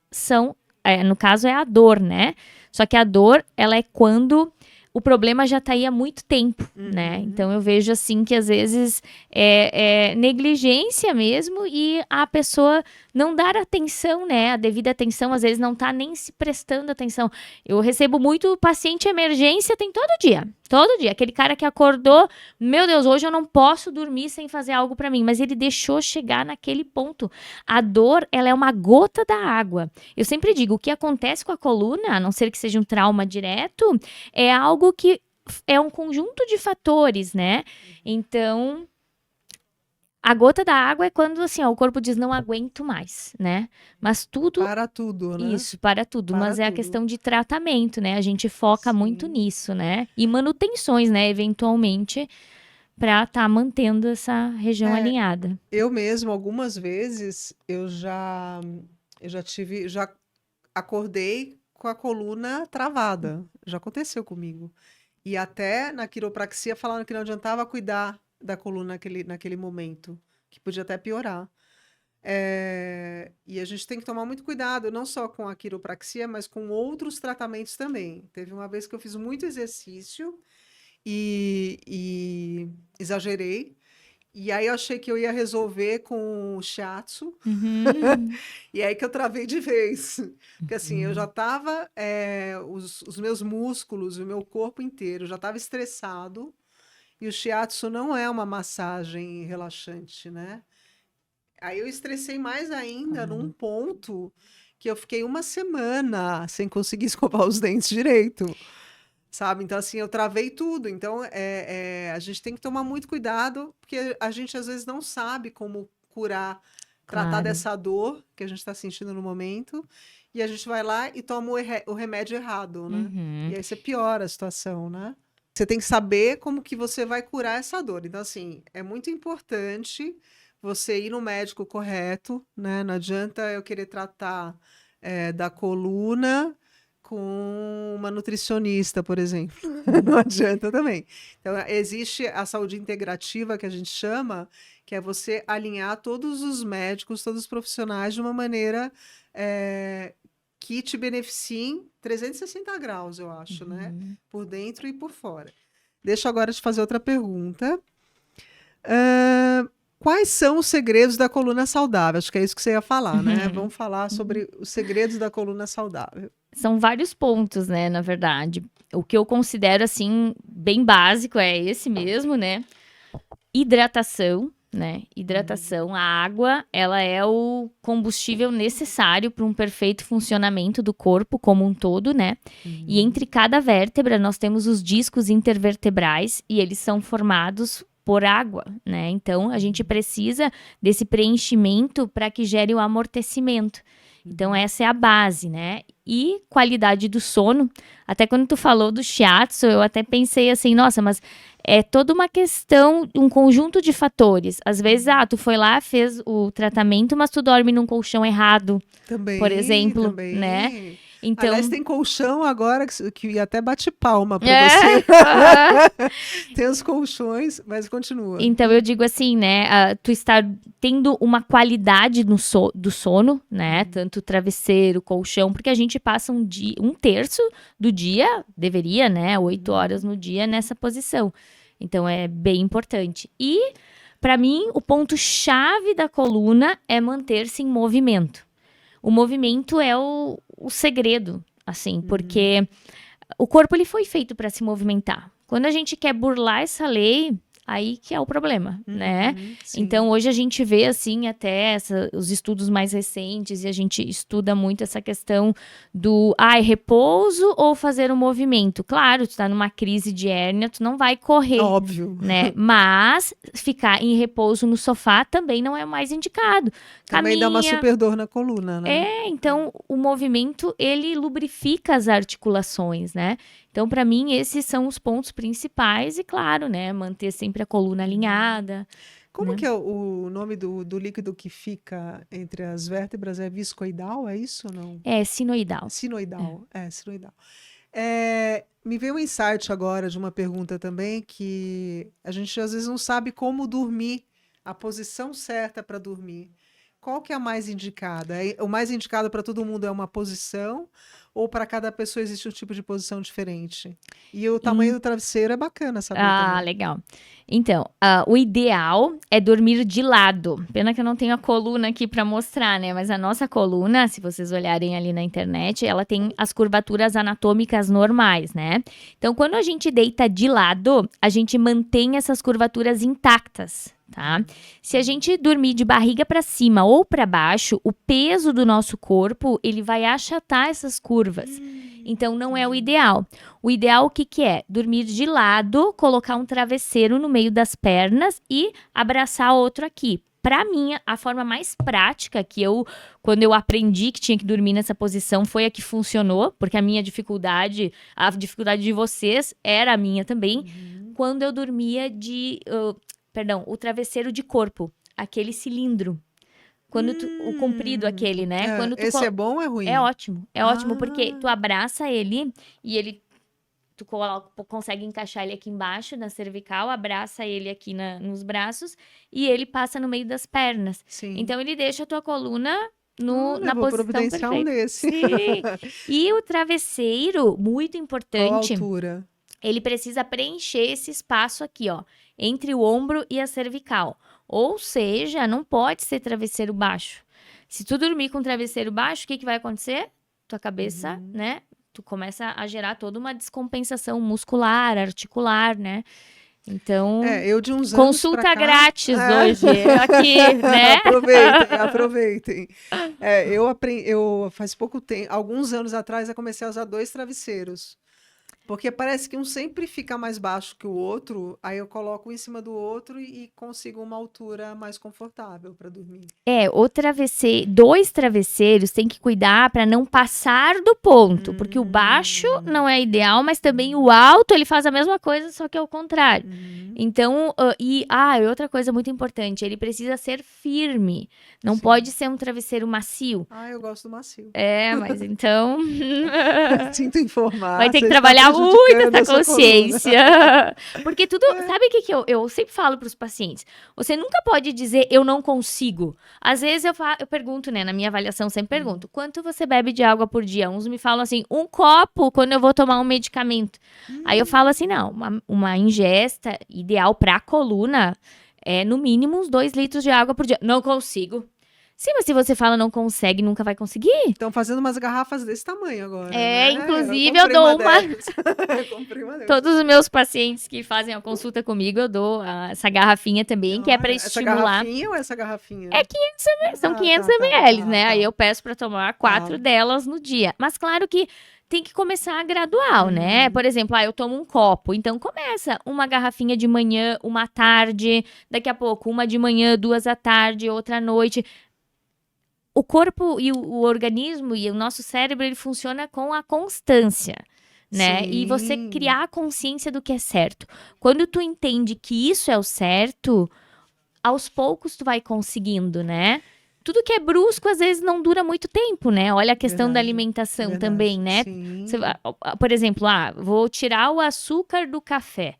no caso, é a dor, né? Só que a dor, ela é quando o problema já tá aí há muito tempo, né? Então, eu vejo, assim, que às vezes é negligência mesmo e a pessoa não dar atenção, né? A devida atenção, às vezes, não tá nem se prestando atenção. Eu recebo muito paciente emergência, tem todo dia. Todo dia. Aquele cara que acordou, meu Deus, hoje eu não posso dormir sem fazer algo pra mim. Mas ele deixou chegar naquele ponto. A dor, ela é uma gota da água. Eu sempre digo, o que acontece com a coluna, a não ser que seja um trauma direto, é algo que é um conjunto de fatores, né? Então, a gota da água é quando, assim, o corpo diz, não aguento mais, né? Mas tudo... Para tudo, né? Isso, para tudo. Para Mas é a tudo. questão de tratamento, né? A gente foca muito Sim. nisso, né? E manutenções, né? Eventualmente, para estar mantendo essa região alinhada. Eu mesmo, algumas vezes, eu já acordei com a coluna travada. Já aconteceu comigo. E até na quiropraxia falaram que não adiantava cuidar da coluna naquele momento, que podia até piorar. E a gente tem que tomar muito cuidado, não só com a quiropraxia, mas com outros tratamentos também. Teve uma vez que eu fiz muito exercício e exagerei. E aí eu achei que eu ia resolver com o shiatsu. E aí que eu travei de vez. Porque assim, eu já estava, os meus músculos, o meu corpo inteiro já estava estressado. E o shiatsu não é uma massagem relaxante, né? Aí eu estressei mais ainda num ponto que eu fiquei uma semana sem conseguir escovar os dentes direito. Sabe? Então, assim, eu travei tudo. Então, a gente tem que tomar muito cuidado, porque a gente, às vezes, não sabe como curar, tratar Claro. dessa dor que a gente está sentindo no momento, e a gente vai lá e toma o remédio errado, né? E aí você piora a situação, né? Você tem que saber como que você vai curar essa dor. Então, assim, é muito importante você ir no médico correto, né? Não adianta eu querer tratar da coluna com uma nutricionista, por exemplo. Não adianta também. Então, existe a saúde integrativa, que a gente chama, que é você alinhar todos os médicos, todos os profissionais de uma maneira que te beneficiem 360 graus, eu acho, né? Por dentro e por fora. Deixa eu agora te fazer outra pergunta. Quais são os segredos da coluna saudável? Acho que é isso que você ia falar, né? Vamos falar sobre os segredos da coluna saudável. São vários pontos, né, na verdade. O que eu considero, assim, bem básico é esse mesmo, né? Hidratação, né? Hidratação, a água, ela é o combustível necessário para um perfeito funcionamento do corpo como um todo, né? E entre cada vértebra nós temos os discos intervertebrais e eles são formados por água, né? Então a gente precisa desse preenchimento para que gere o amortecimento. Então essa é a base, né? E qualidade do sono. Até quando tu falou do shiatsu, eu até pensei assim, nossa, mas é toda uma questão, um conjunto de fatores. Às vezes, tu foi lá, fez o tratamento, mas tu dorme num colchão errado, por exemplo, né? Então, aliás, tem colchão agora que até bate palma para É. você. Tem os colchões, mas continua. Então, eu digo assim, né? Tu está tendo uma qualidade do sono, né? Tanto travesseiro, colchão, porque a gente passa um terço do dia, deveria, né? 8 horas no dia nessa posição. Então, é bem importante. E, para mim, o ponto-chave da coluna é manter-se em movimento. O movimento é o segredo, assim, porque o corpo ele foi feito para se movimentar. Quando a gente quer burlar essa lei, aí que é o problema, né? Sim. Então, hoje a gente vê, assim, até os estudos mais recentes, e a gente estuda muito essa questão do, repouso ou fazer um movimento. Claro, tu tá numa crise de hérnia, tu não vai correr. Óbvio. Né? Mas ficar em repouso no sofá também não é o mais indicado. Também dá uma super dor na coluna, né? Então o movimento, ele lubrifica as articulações, né? Então, para mim, esses são os pontos principais e, claro, né? Manter sempre a coluna alinhada. Como que é o nome do líquido que fica entre as vértebras? É viscoidal, é isso ou não? É sinoidal. Sinoidal, sinoidal. Me veio um insight agora de uma pergunta também que a gente às vezes não sabe como dormir, a posição certa para dormir. Qual que é a mais indicada? O mais indicado para todo mundo é uma posição ou para cada pessoa existe um tipo de posição diferente? E o tamanho do travesseiro é bacana saber também. Legal. Então, o ideal é dormir de lado. Pena que eu não tenho a coluna aqui para mostrar, né? Mas a nossa coluna, se vocês olharem ali na internet, ela tem as curvaturas anatômicas normais, né? Então, quando a gente deita de lado, a gente mantém essas curvaturas intactas. Tá? Se a gente dormir de barriga para cima ou para baixo, o peso do nosso corpo, ele vai achatar essas curvas. Então, não é o ideal. O ideal, o que que é? Dormir de lado, colocar um travesseiro no meio das pernas e abraçar outro aqui. Para mim, a forma mais prática quando eu aprendi que tinha que dormir nessa posição, foi a que funcionou, porque a dificuldade de vocês era a minha também, quando eu dormia o travesseiro de corpo, aquele cilindro. Quando o comprido aquele, né? Quando esse é bom ou é ruim? É ótimo, porque tu abraça ele e tu consegue encaixar ele aqui embaixo na cervical, abraça ele aqui nos braços e ele passa no meio das pernas. Sim. Então ele deixa a tua coluna na vou posição providenciar um perfeita. desse. Sim. E o travesseiro, muito importante. Qual altura? Ele precisa preencher esse espaço aqui, ó, entre o ombro e a cervical. Ou seja, não pode ser travesseiro baixo. Se tu dormir com travesseiro baixo, o que vai acontecer? Tua cabeça, né? Tu começa a gerar toda uma descompensação muscular, articular, né? Então, eu de uns anos consulta pra cá, grátis hoje, aqui, né? Aproveitem. Eu faz pouco tempo, alguns anos atrás, eu comecei a usar 2 travesseiros. Porque parece que um sempre fica mais baixo que o outro, aí eu coloco um em cima do outro e consigo uma altura mais confortável para dormir. 2 travesseiros tem que cuidar para não passar do ponto, porque o baixo não é ideal, mas também o alto ele faz a mesma coisa, só que é o contrário. Então, outra coisa muito importante, ele precisa ser firme, não pode ser um travesseiro macio. Eu gosto do macio. Mas então... Sinto informar. Vai ter que trabalhar muito essa consciência. Porque tudo... Sabe o que eu sempre falo para os pacientes? Você nunca pode dizer, eu não consigo. Às vezes eu pergunto, né? Na minha avaliação, sempre pergunto, quanto você bebe de água por dia? Uns me falam assim, 1 copo quando eu vou tomar um medicamento. Aí eu falo assim, não, uma ingesta ideal para a coluna é no mínimo uns 2 litros de água por dia. Não consigo. Sim, mas se você fala não consegue, nunca vai conseguir. Estão fazendo umas garrafas desse tamanho agora, É, né? inclusive Eu eu comprei dou uma uma. dessas. Eu comprei uma dessas. Todos os meus pacientes que fazem a consulta comigo, eu dou essa garrafinha também, que é para Olha, essa estimular. garrafinha ou essa garrafinha? É 500 ml, são Ah, 500 tá, tá, ml, tá, né? Aí tá. eu peço para tomar Tá. 4 delas no dia. Mas claro que tem que começar gradual, né? Uhum. Por exemplo, eu tomo um copo, então começa uma garrafinha de manhã, uma à tarde, daqui a pouco uma de manhã, 2 à tarde, outra à noite. O corpo e o organismo e o nosso cérebro, ele funciona com a constância, né? E você Sim. criar a consciência do que é certo. Quando tu entende que isso é o certo, aos poucos tu vai conseguindo, né? Tudo que é brusco, às vezes, não dura muito tempo, né? Olha a questão da Verdade. alimentação Verdade. também, né? Sim. Por exemplo, vou tirar o açúcar do café.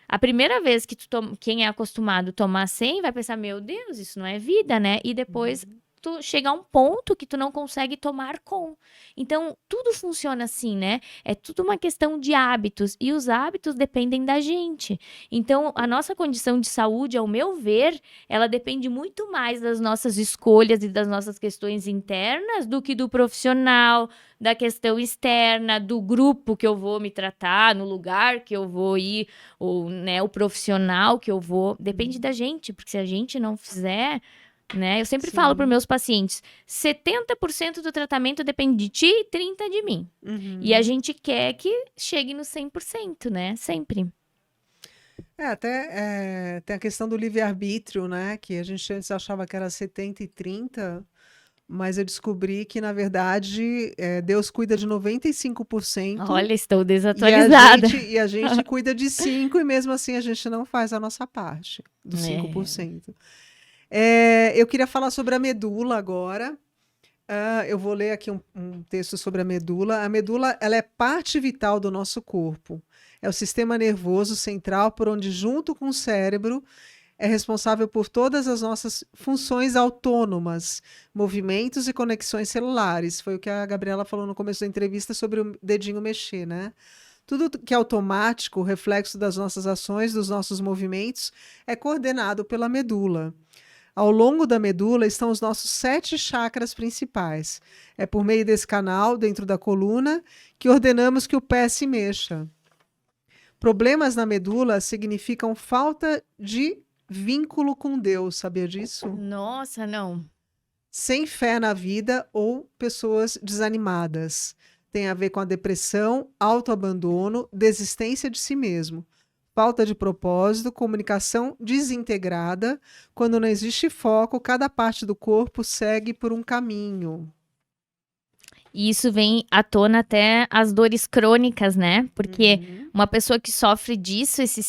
A primeira vez que quem é acostumado a tomar 100 vai pensar, meu Deus, isso não é vida, né? E depois tu chega a um ponto que tu não consegue tomar com. Então, tudo funciona assim, né? É tudo uma questão de hábitos e os hábitos dependem da gente. Então, a nossa condição de saúde, ao meu ver, ela depende muito mais das nossas escolhas e das nossas questões internas do que do profissional, da questão externa, do grupo que eu vou me tratar, no lugar que eu vou ir, ou, né, o profissional que eu vou. Depende da gente, porque se a gente não fizer, né? Eu sempre falo para Sim. meus pacientes, 70% do tratamento depende de ti e 30% de mim. E a Uhum. gente quer que chegue no 100%, né? Sempre. Até tem a questão do livre-arbítrio, né? Que a gente antes achava que era 70 e 30, mas eu descobri que, na verdade, Deus cuida de 95% Olha, estou e a desatualizada. gente, e a gente cuida de 5%, e mesmo assim a gente não faz a nossa parte dos É. 5%. Eu queria falar sobre a medula agora. Eu vou ler aqui um texto sobre a medula. A medula, ela é parte vital do nosso corpo. É o sistema nervoso central por onde, junto com o cérebro, é responsável por todas as nossas funções autônomas, movimentos e conexões celulares. Foi o que a Gabriela falou no começo da entrevista sobre o dedinho mexer, né? Tudo que é automático, reflexo das nossas ações, dos nossos movimentos, é coordenado pela medula. Ao longo da medula estão os nossos 7 chakras principais. É por meio desse canal, dentro da coluna, que ordenamos que o pé se mexa. Problemas na medula significam falta de vínculo com Deus, sabia disso? Nossa, não. Sem fé na vida ou pessoas desanimadas. Tem a ver com a depressão, autoabandono, desistência de si mesmo. Falta de propósito, comunicação desintegrada. Quando não existe foco, cada parte do corpo segue por um caminho. E isso vem à tona até as dores crônicas, né? Porque uma pessoa que sofre disso, esse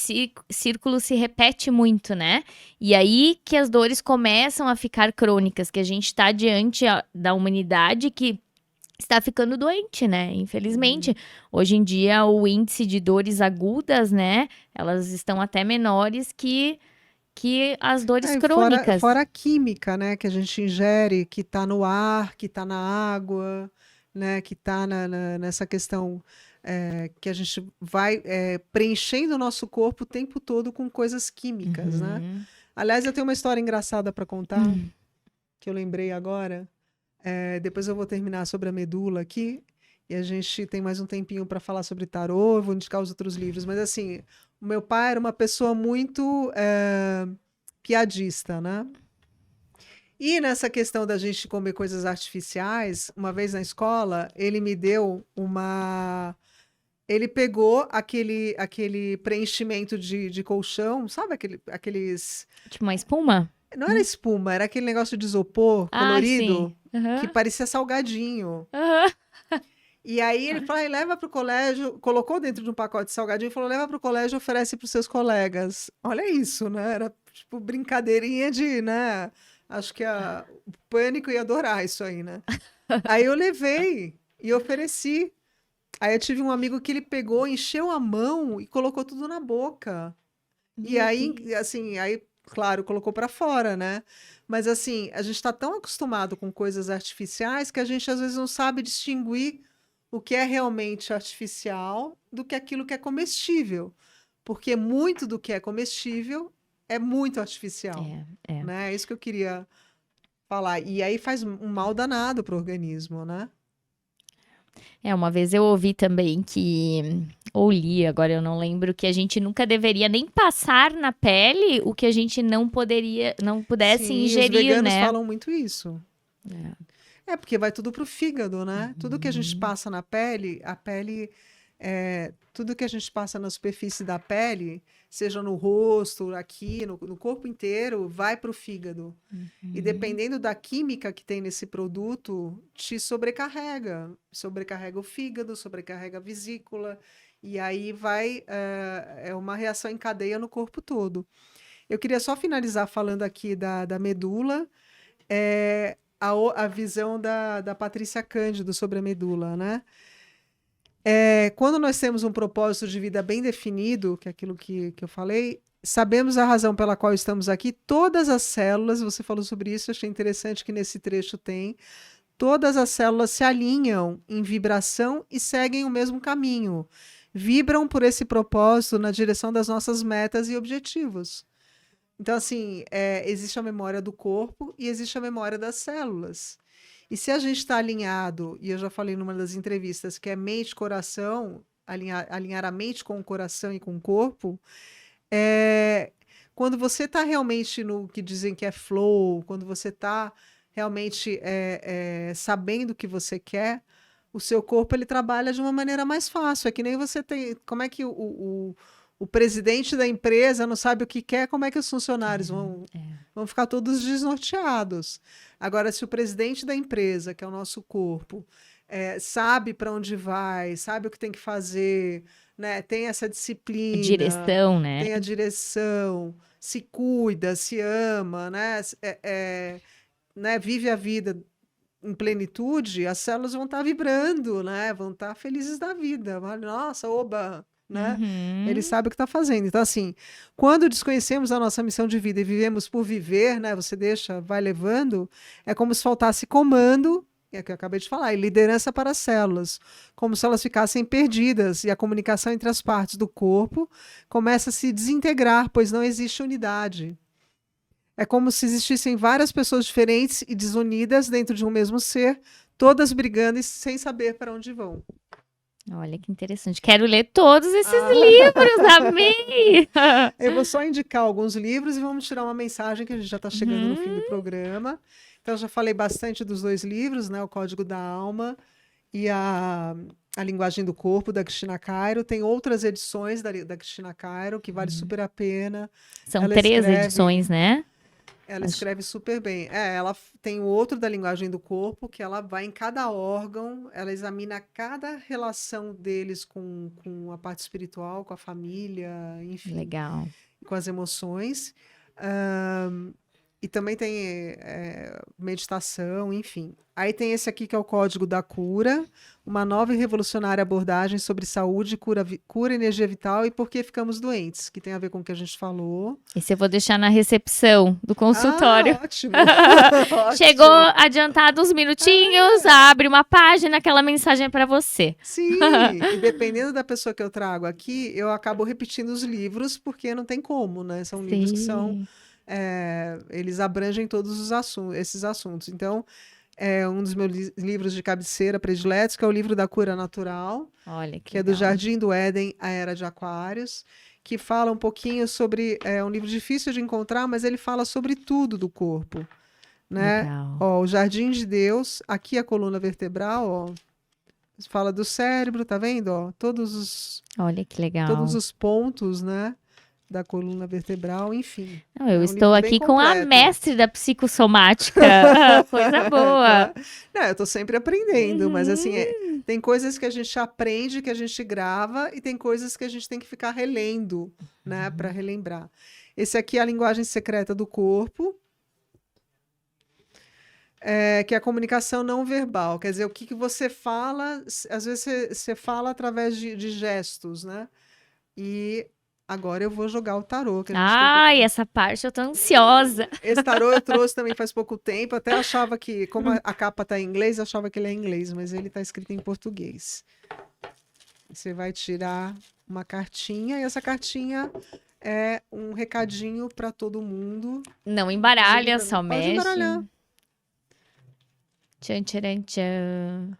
círculo se repete muito, né? E aí que as dores começam a ficar crônicas, que a gente está diante da humanidade que está ficando doente, né? Infelizmente, hoje em dia o índice de dores agudas, né? Elas estão até menores que as dores E fora, crônicas. fora a química, né, que a gente ingere, que está no ar, que está na água, né, que está nessa questão que a gente vai preenchendo o nosso corpo o tempo todo com coisas químicas, né? Uhum. Aliás, eu tenho uma história engraçada para contar, que eu lembrei agora. Depois eu vou terminar sobre a medula aqui, e a gente tem mais um tempinho para falar sobre tarô, eu vou indicar os outros livros, mas assim, o meu pai era uma pessoa muito piadista, né? E nessa questão da gente comer coisas artificiais, uma vez na escola, ele me deu uma. Ele pegou aquele preenchimento de colchão, sabe aqueles. Tipo uma espuma? Não era espuma, era aquele negócio de isopor Ah, sim. colorido que Aham. parecia salgadinho. Aham. E aí ele falou, leva para o colégio, colocou dentro de um pacote de salgadinho e falou, leva para o colégio e oferece para os seus colegas. Olha isso, né? Era tipo brincadeirinha de, né? Acho que o Pânico ia adorar isso aí, né? Aí eu levei e ofereci. Aí eu tive um amigo que ele pegou, encheu a mão e colocou tudo na boca. E Meu aí, Deus. assim, claro, colocou para fora, né? Mas assim, a gente está tão acostumado com coisas artificiais que a gente às vezes não sabe distinguir o que é realmente artificial do que aquilo que é comestível. Porque muito do que é comestível é muito artificial, É, é. né? É isso que eu queria falar. E aí faz um mal danado pro organismo, né? Uma vez eu ouvi também ou li, agora eu não lembro, que a gente nunca deveria nem passar na pele o que a gente não pudesse Sim, os ingerir, veganos né? falam muito isso. Porque vai tudo pro fígado, né? Tudo que a gente passa na pele, tudo que a gente passa na superfície da pele, seja no rosto, aqui, no corpo inteiro, vai pro fígado. E dependendo da química que tem nesse produto, te sobrecarrega. Sobrecarrega o fígado, sobrecarrega a vesícula, e aí é uma reação em cadeia no corpo todo. Eu queria só finalizar falando aqui da medula, a visão da Patrícia Cândido sobre a medula, né? Quando nós temos um propósito de vida bem definido, que é aquilo que eu falei, sabemos a razão pela qual estamos aqui, todas as células, você falou sobre isso, achei interessante que nesse trecho tem, todas as células se alinham em vibração e seguem o mesmo caminho. Vibram por esse propósito na direção das nossas metas e objetivos. Então, assim, existe a memória do corpo e existe a memória das células. E se a gente está alinhado, e eu já falei numa das entrevistas, que é mente-coração, alinhar a mente com o coração e com o corpo, quando você está realmente no que dizem que é flow, quando você está realmente sabendo o que você quer, o seu corpo ele trabalha de uma maneira mais fácil. É que nem você tem. Como é que o presidente da empresa não sabe o que quer, como é que os funcionários vão ficar todos desnorteados? Agora, se o presidente da empresa, que é o nosso corpo, sabe para onde vai, sabe o que tem que fazer, né? Tem essa disciplina, Direção, né? tem a direção, se cuida, se ama, né? Né? Vive a vida em plenitude, as células vão estar vibrando, né? Vão estar felizes da vida. Nossa, oba! Né? Ele sabe o que está fazendo. Então, assim, quando desconhecemos a nossa missão de vida e vivemos por viver, né? Você vai levando, é como se faltasse comando, é o que eu acabei de falar, e liderança para as células, como se elas ficassem perdidas e a comunicação entre as partes do corpo começa a se desintegrar, pois não existe unidade. É como se existissem várias pessoas diferentes e desunidas dentro de um mesmo ser, todas brigando e sem saber para onde vão. Olha que interessante. Quero ler todos esses livros, amei! Eu vou só indicar alguns livros e vamos tirar uma mensagem que a gente já está chegando no fim do programa. Então, eu já falei bastante dos 2 livros, né? O Código da Alma e a Linguagem do Corpo, da Cristina Cairo. Tem outras edições da Cristina Cairo, que vale super a pena. São 3 edições, né? Ela escreve super bem. Ela tem o outro da Linguagem do Corpo, que ela vai em cada órgão, ela examina cada relação deles com a parte espiritual, com a família, enfim. Legal. Com as emoções. E também tem meditação, enfim. Aí tem esse aqui que é o Código da Cura, uma nova e revolucionária abordagem sobre saúde, cura, energia vital e por que ficamos doentes, que tem a ver com o que a gente falou. Esse eu vou deixar na recepção do consultório. Ótimo! Chegou adiantado uns minutinhos, abre uma página, aquela mensagem para você. Sim, e dependendo da pessoa que eu trago aqui, eu acabo repetindo os livros, porque não tem como, né? São livros que são... eles abrangem todos esses assuntos. Então, é um dos meus livros de cabeceira prediletos, que é o livro da Cura Natural, Olha que é do Jardim do Éden, a Era de Aquários, que fala um pouquinho sobre... É um livro difícil de encontrar, mas ele fala sobre tudo do corpo. Né? Ó, o Jardim de Deus, aqui a coluna vertebral, ó, fala do cérebro, tá vendo? Ó, Olha que legal. Todos os pontos, né? Da coluna vertebral, enfim. Não, eu estou aqui com a mestre da psicossomática. Coisa boa. Não, eu estou sempre aprendendo, mas assim, tem coisas que a gente aprende, que a gente grava, e tem coisas que a gente tem que ficar relendo, né, para relembrar. Esse aqui é a linguagem secreta do corpo, que é a comunicação não verbal. Quer dizer, o que você fala, às vezes você fala através de gestos, né? E agora eu vou jogar o tarô. Essa parte eu tô ansiosa. Esse tarô eu trouxe também faz pouco tempo. Até achava que, como a capa tá em inglês, eu achava que ele é em inglês, mas ele tá escrito em português. Você vai tirar uma cartinha e essa cartinha é um recadinho para todo mundo. Não embaralha, só Pode mexe. embaralhar. Tchan, tcharam, tchan.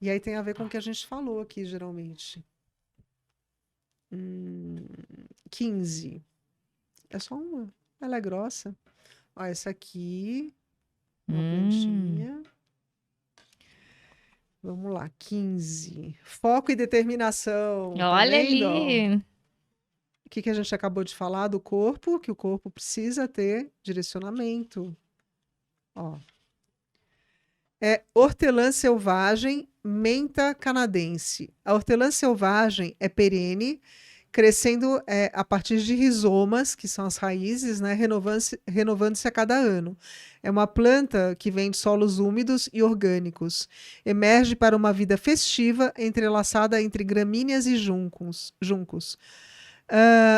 E aí tem a ver com o que a gente falou aqui, geralmente. 15. É só uma. Ela é grossa. Ó, essa aqui, uma Hum. plantinha. Vamos lá, 15. Foco e determinação, tá Olha vendo? Ó, ali. o que que a gente acabou de falar do corpo? Que o corpo precisa ter direcionamento. Ó, é hortelã selvagem, menta canadense. A hortelã selvagem é perene, crescendo a partir de rizomas, que são as raízes, né, renovando-se a cada ano. É uma planta que vem de solos úmidos e orgânicos. Emerge para uma vida festiva, entrelaçada entre gramíneas e juncos.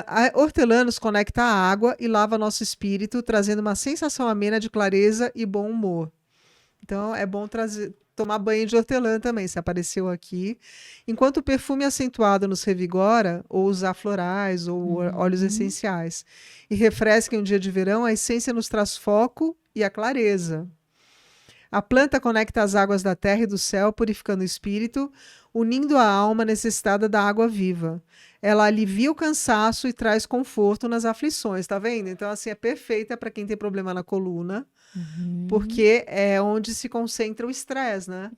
A hortelã nos conecta à água e lava nosso espírito, trazendo uma sensação amena de clareza e bom humor. Então é bom tomar banho de hortelã também, se apareceu aqui. Enquanto o perfume acentuado nos revigora, ou usar florais ou óleos essenciais. E refresca em um dia de verão, a essência nos traz foco e a clareza. A planta conecta as águas da terra e do céu, purificando o espírito, unindo a alma necessitada da água viva. Ela alivia o cansaço e traz conforto nas aflições, tá vendo? Então, assim, é perfeita para quem tem problema na coluna, porque é onde se concentra o estresse, né?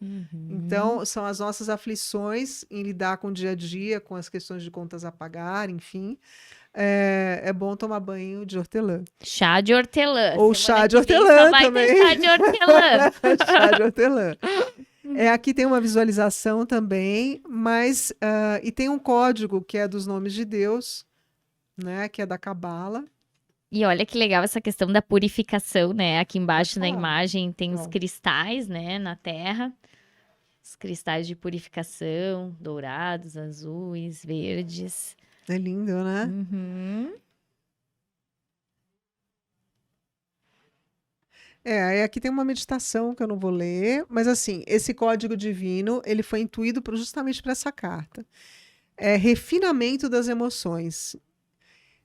Então, são as nossas aflições em lidar com o dia a dia, com as questões de contas a pagar, enfim. É bom tomar banho de hortelã. Chá de hortelã. Ou Semana chá de que vem só hortelã vai também. ter chá de hortelã. Chá de hortelã. Aqui tem uma visualização também, mas e tem um código que é dos nomes de Deus, né? Que é da Cabala. E olha que legal essa questão da purificação, né? Aqui Pode embaixo na falar. imagem tem os Ó. cristais, né? Na terra. Os cristais de purificação, dourados, azuis, verdes. É lindo, né? Uhum. Aí aqui tem uma meditação que eu não vou ler, mas assim, esse código divino, ele foi intuído justamente para essa carta. É refinamento das emoções.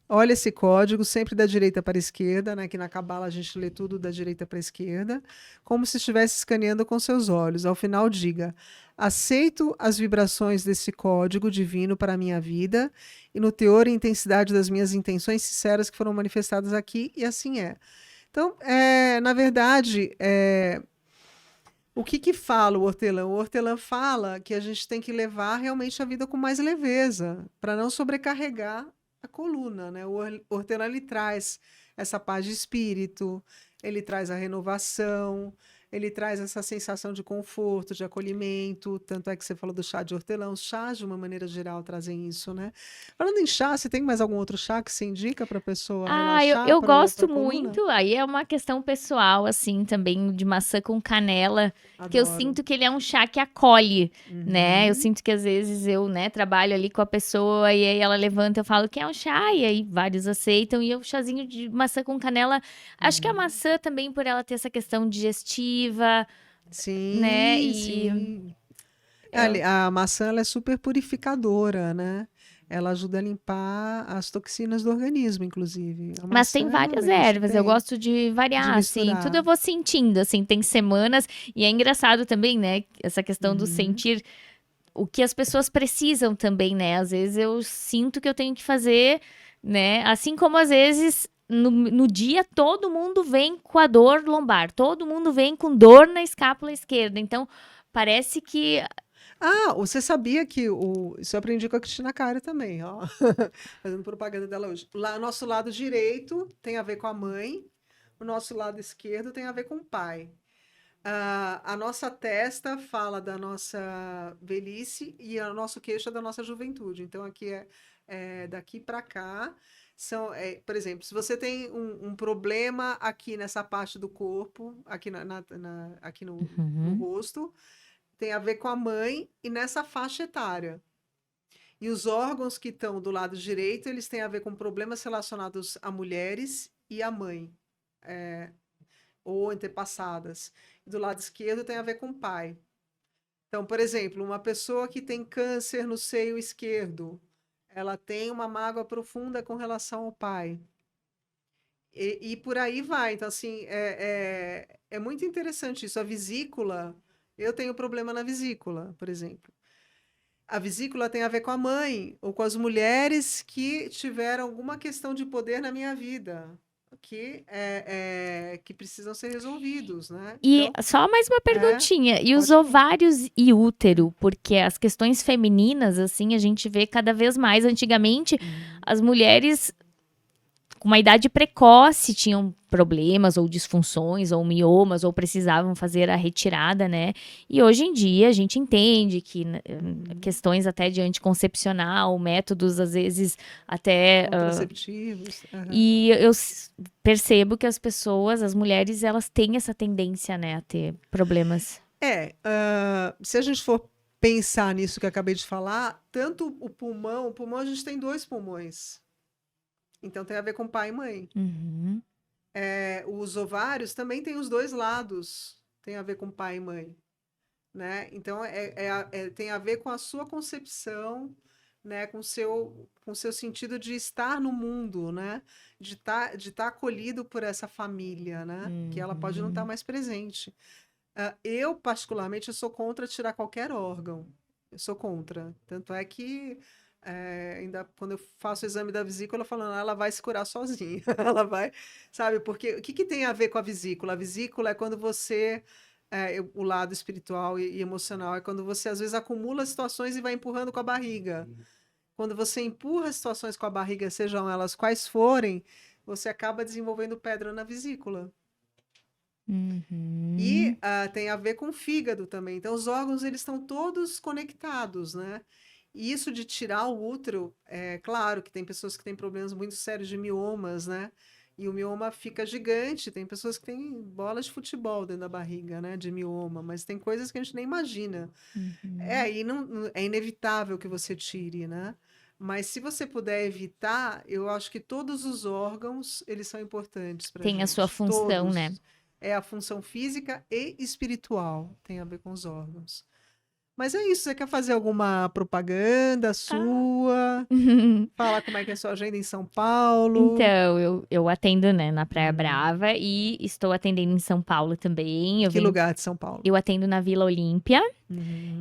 Olha esse código, sempre da direita para a esquerda, né? Que na Cabala a gente lê tudo da direita para a esquerda, como se estivesse escaneando com seus olhos. Ao final, diga: aceito as vibrações desse código divino para a minha vida e no teor e intensidade das minhas intenções sinceras que foram manifestadas aqui, e assim é. Então, na verdade, o que fala o hortelã? O hortelã fala que a gente tem que levar realmente a vida com mais leveza, para não sobrecarregar a coluna, né? O hortelã ele traz essa paz de espírito, ele traz a renovação, ele traz essa sensação de conforto, de acolhimento. Tanto é que você falou do chá de hortelã, os chás, de uma maneira geral, trazem isso, né? Falando em chá, você tem mais algum outro chá que você indica para a pessoa Ah, eu, relaxar eu para gosto a coluna? muito. Aí é uma questão pessoal, assim, também, de maçã com canela. Que eu Adoro. sinto que ele é um chá que acolhe, né? Eu Uhum. sinto que às vezes eu, né, trabalho ali com a pessoa e aí ela levanta, eu falo que é um chá, e aí vários aceitam. E o chazinho de maçã com canela, acho que a maçã também, por ela ter essa questão digestiva, né? Sim, E sim. eu- A maçã ela é super purificadora, né? Ela ajuda a limpar as toxinas do organismo, inclusive. A Mas tem maçã é uma várias benção, ervas, eu tem, gosto de de variar, assim, tudo misturar. eu vou sentindo, assim, tem semanas, e é engraçado também, né, essa questão do Uhum. sentir o que as pessoas precisam também, né, às vezes eu sinto que eu tenho que fazer, né, assim como às vezes no dia todo mundo vem com a dor lombar, todo mundo vem com dor na escápula esquerda, então parece que... Você sabia que isso eu aprendi com a Cristina Caro também, ó. Fazendo propaganda dela hoje. Lá, nosso lado direito tem a ver com a mãe, o nosso lado esquerdo tem a ver com o pai. A nossa testa fala da nossa velhice e o nosso queixo é da nossa juventude. Então, aqui daqui para cá. Por exemplo, se você tem um problema aqui nessa parte do corpo, aqui, aqui no Uhum. rosto, tem a ver com a mãe e nessa faixa etária. E os órgãos que estão do lado direito, eles têm a ver com problemas relacionados a mulheres e a mãe. É, ou antepassadas. Do lado esquerdo tem a ver com o pai. Então, por exemplo, uma pessoa que tem câncer no seio esquerdo, ela tem uma mágoa profunda com relação ao pai. E por aí vai. Então, assim, é muito interessante isso. A vesícula, eu tenho problema na vesícula, por exemplo. A vesícula tem a ver com a mãe, ou com as mulheres que tiveram alguma questão de poder na minha vida, que precisam ser resolvidos, né? E Então, só mais uma é, perguntinha. E os pode falar. ovários e útero? Porque as questões femininas, assim, a gente vê cada vez mais. Antigamente, as mulheres com uma idade precoce tinham problemas ou disfunções ou miomas ou precisavam fazer a retirada, né? E hoje em dia a gente entende que questões até de anticoncepcional, métodos às vezes até Contraceptivos. e eu percebo que as pessoas, as mulheres, elas têm essa tendência, né, a ter problemas. Se a gente for pensar nisso que eu acabei de falar, tanto o pulmão a gente tem 2 pulmões. Então tem a ver com pai e mãe. Uhum. Os ovários também têm os 2 lados, tem a ver com pai e mãe, né? Então tem a ver com a sua concepção, né? Com o seu sentido de estar no mundo, né? De tá acolhido por essa família, né? Que ela pode não estar mais presente. Eu, particularmente, eu sou contra tirar qualquer órgão. Eu sou contra. Tanto é que ainda quando eu faço o exame da vesícula, eu falo, não, ela vai se curar sozinha. Ela vai, sabe? Porque o que tem a ver com a vesícula? A vesícula é quando você, o lado espiritual e emocional, é quando você às vezes acumula situações e vai empurrando com a barriga. Quando você empurra situações com a barriga, sejam elas quais forem, você acaba desenvolvendo pedra na vesícula. Uhum. E tem a ver com o fígado também. Então, os órgãos, eles estão todos conectados, né? E isso de tirar o útero, é claro que tem pessoas que têm problemas muito sérios de miomas, né? E o mioma fica gigante. Tem pessoas que têm bolas de futebol dentro da barriga, né? De mioma, mas tem coisas que a gente nem imagina. E é inevitável que você tire, né? Mas se você puder evitar, eu acho que todos os órgãos, eles são importantes para Tem a sua gente. função, né? Todos. É a função física e espiritual, tem a ver com os órgãos. Mas é isso, você quer fazer alguma propaganda sua? Falar como é que é a sua agenda em São Paulo? Então, eu atendo, né, na Praia Brava e estou atendendo em São Paulo também. Que lugar de São Paulo? Eu atendo na Vila Olímpia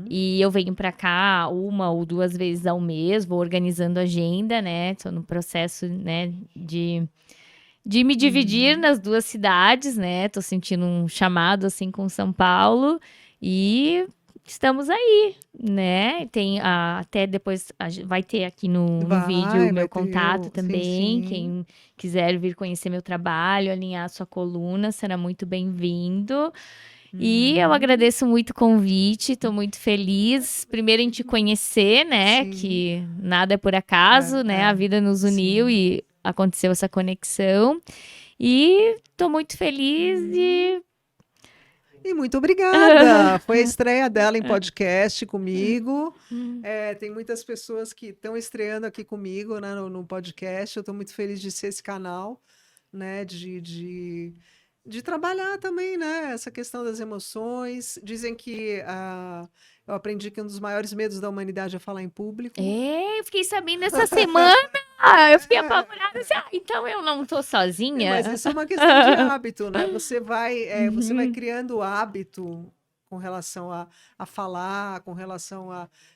e eu venho pra cá 1 ou 2 vezes ao mês, vou organizando a agenda, né? Tô no processo, né, de me dividir nas 2 cidades, né? Tô sentindo um chamado assim com São Paulo e estamos aí, né? Tem até depois vai ter aqui no vídeo o meu Vai ter contato sim, também. sim. Quem quiser vir conhecer meu trabalho, alinhar a sua coluna, será muito bem-vindo. E eu agradeço muito o convite, tô muito feliz. Primeiro em te conhecer, né? Sim. Que nada é por acaso, né? A vida nos uniu e aconteceu essa conexão. E tô muito feliz E muito obrigada! Foi a estreia dela em podcast comigo. Tem muitas pessoas que estão estreando aqui comigo, né, no podcast. Eu estou muito feliz de ser esse canal, né, de trabalhar também, né, essa questão das emoções. Dizem que eu aprendi que um dos maiores medos da humanidade é falar em público. eu fiquei sabendo essa semana. Eu fiquei apavorada assim, então eu não tô sozinha. Mas isso é uma questão de hábito, né? Você vai criando hábito com relação a falar, com relação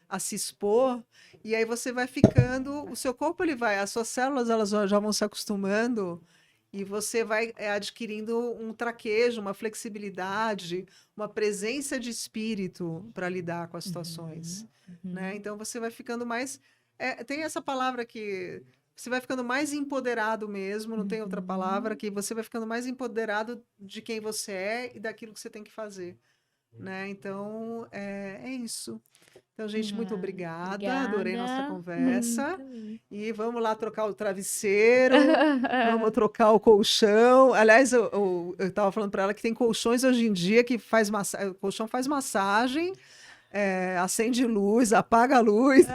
a se expor, e aí você vai ficando, o seu corpo as suas células elas já vão se acostumando e você vai adquirindo um traquejo, uma flexibilidade, uma presença de espírito para lidar com as situações, né? Então você vai ficando mais tem essa palavra que você vai ficando mais empoderado mesmo, não tem outra palavra, que você vai ficando mais empoderado de quem você é e daquilo que você tem que fazer, né? Então, é isso. Então, gente, muito obrigada. Adorei nossa conversa. E vamos lá trocar o travesseiro, vamos trocar o colchão. Aliás, eu estava falando para ela que tem colchões hoje em dia que o colchão faz massagem. Acende luz, apaga a luz,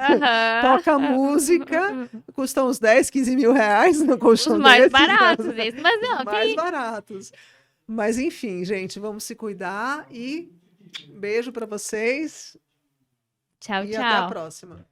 toca música, custa uns 10, 15 mil reais no colchão Os mais desses, baratos, mas não, os mais baratos. Mas enfim, gente, vamos se cuidar e beijo para vocês Tchau, e tchau. até a próxima.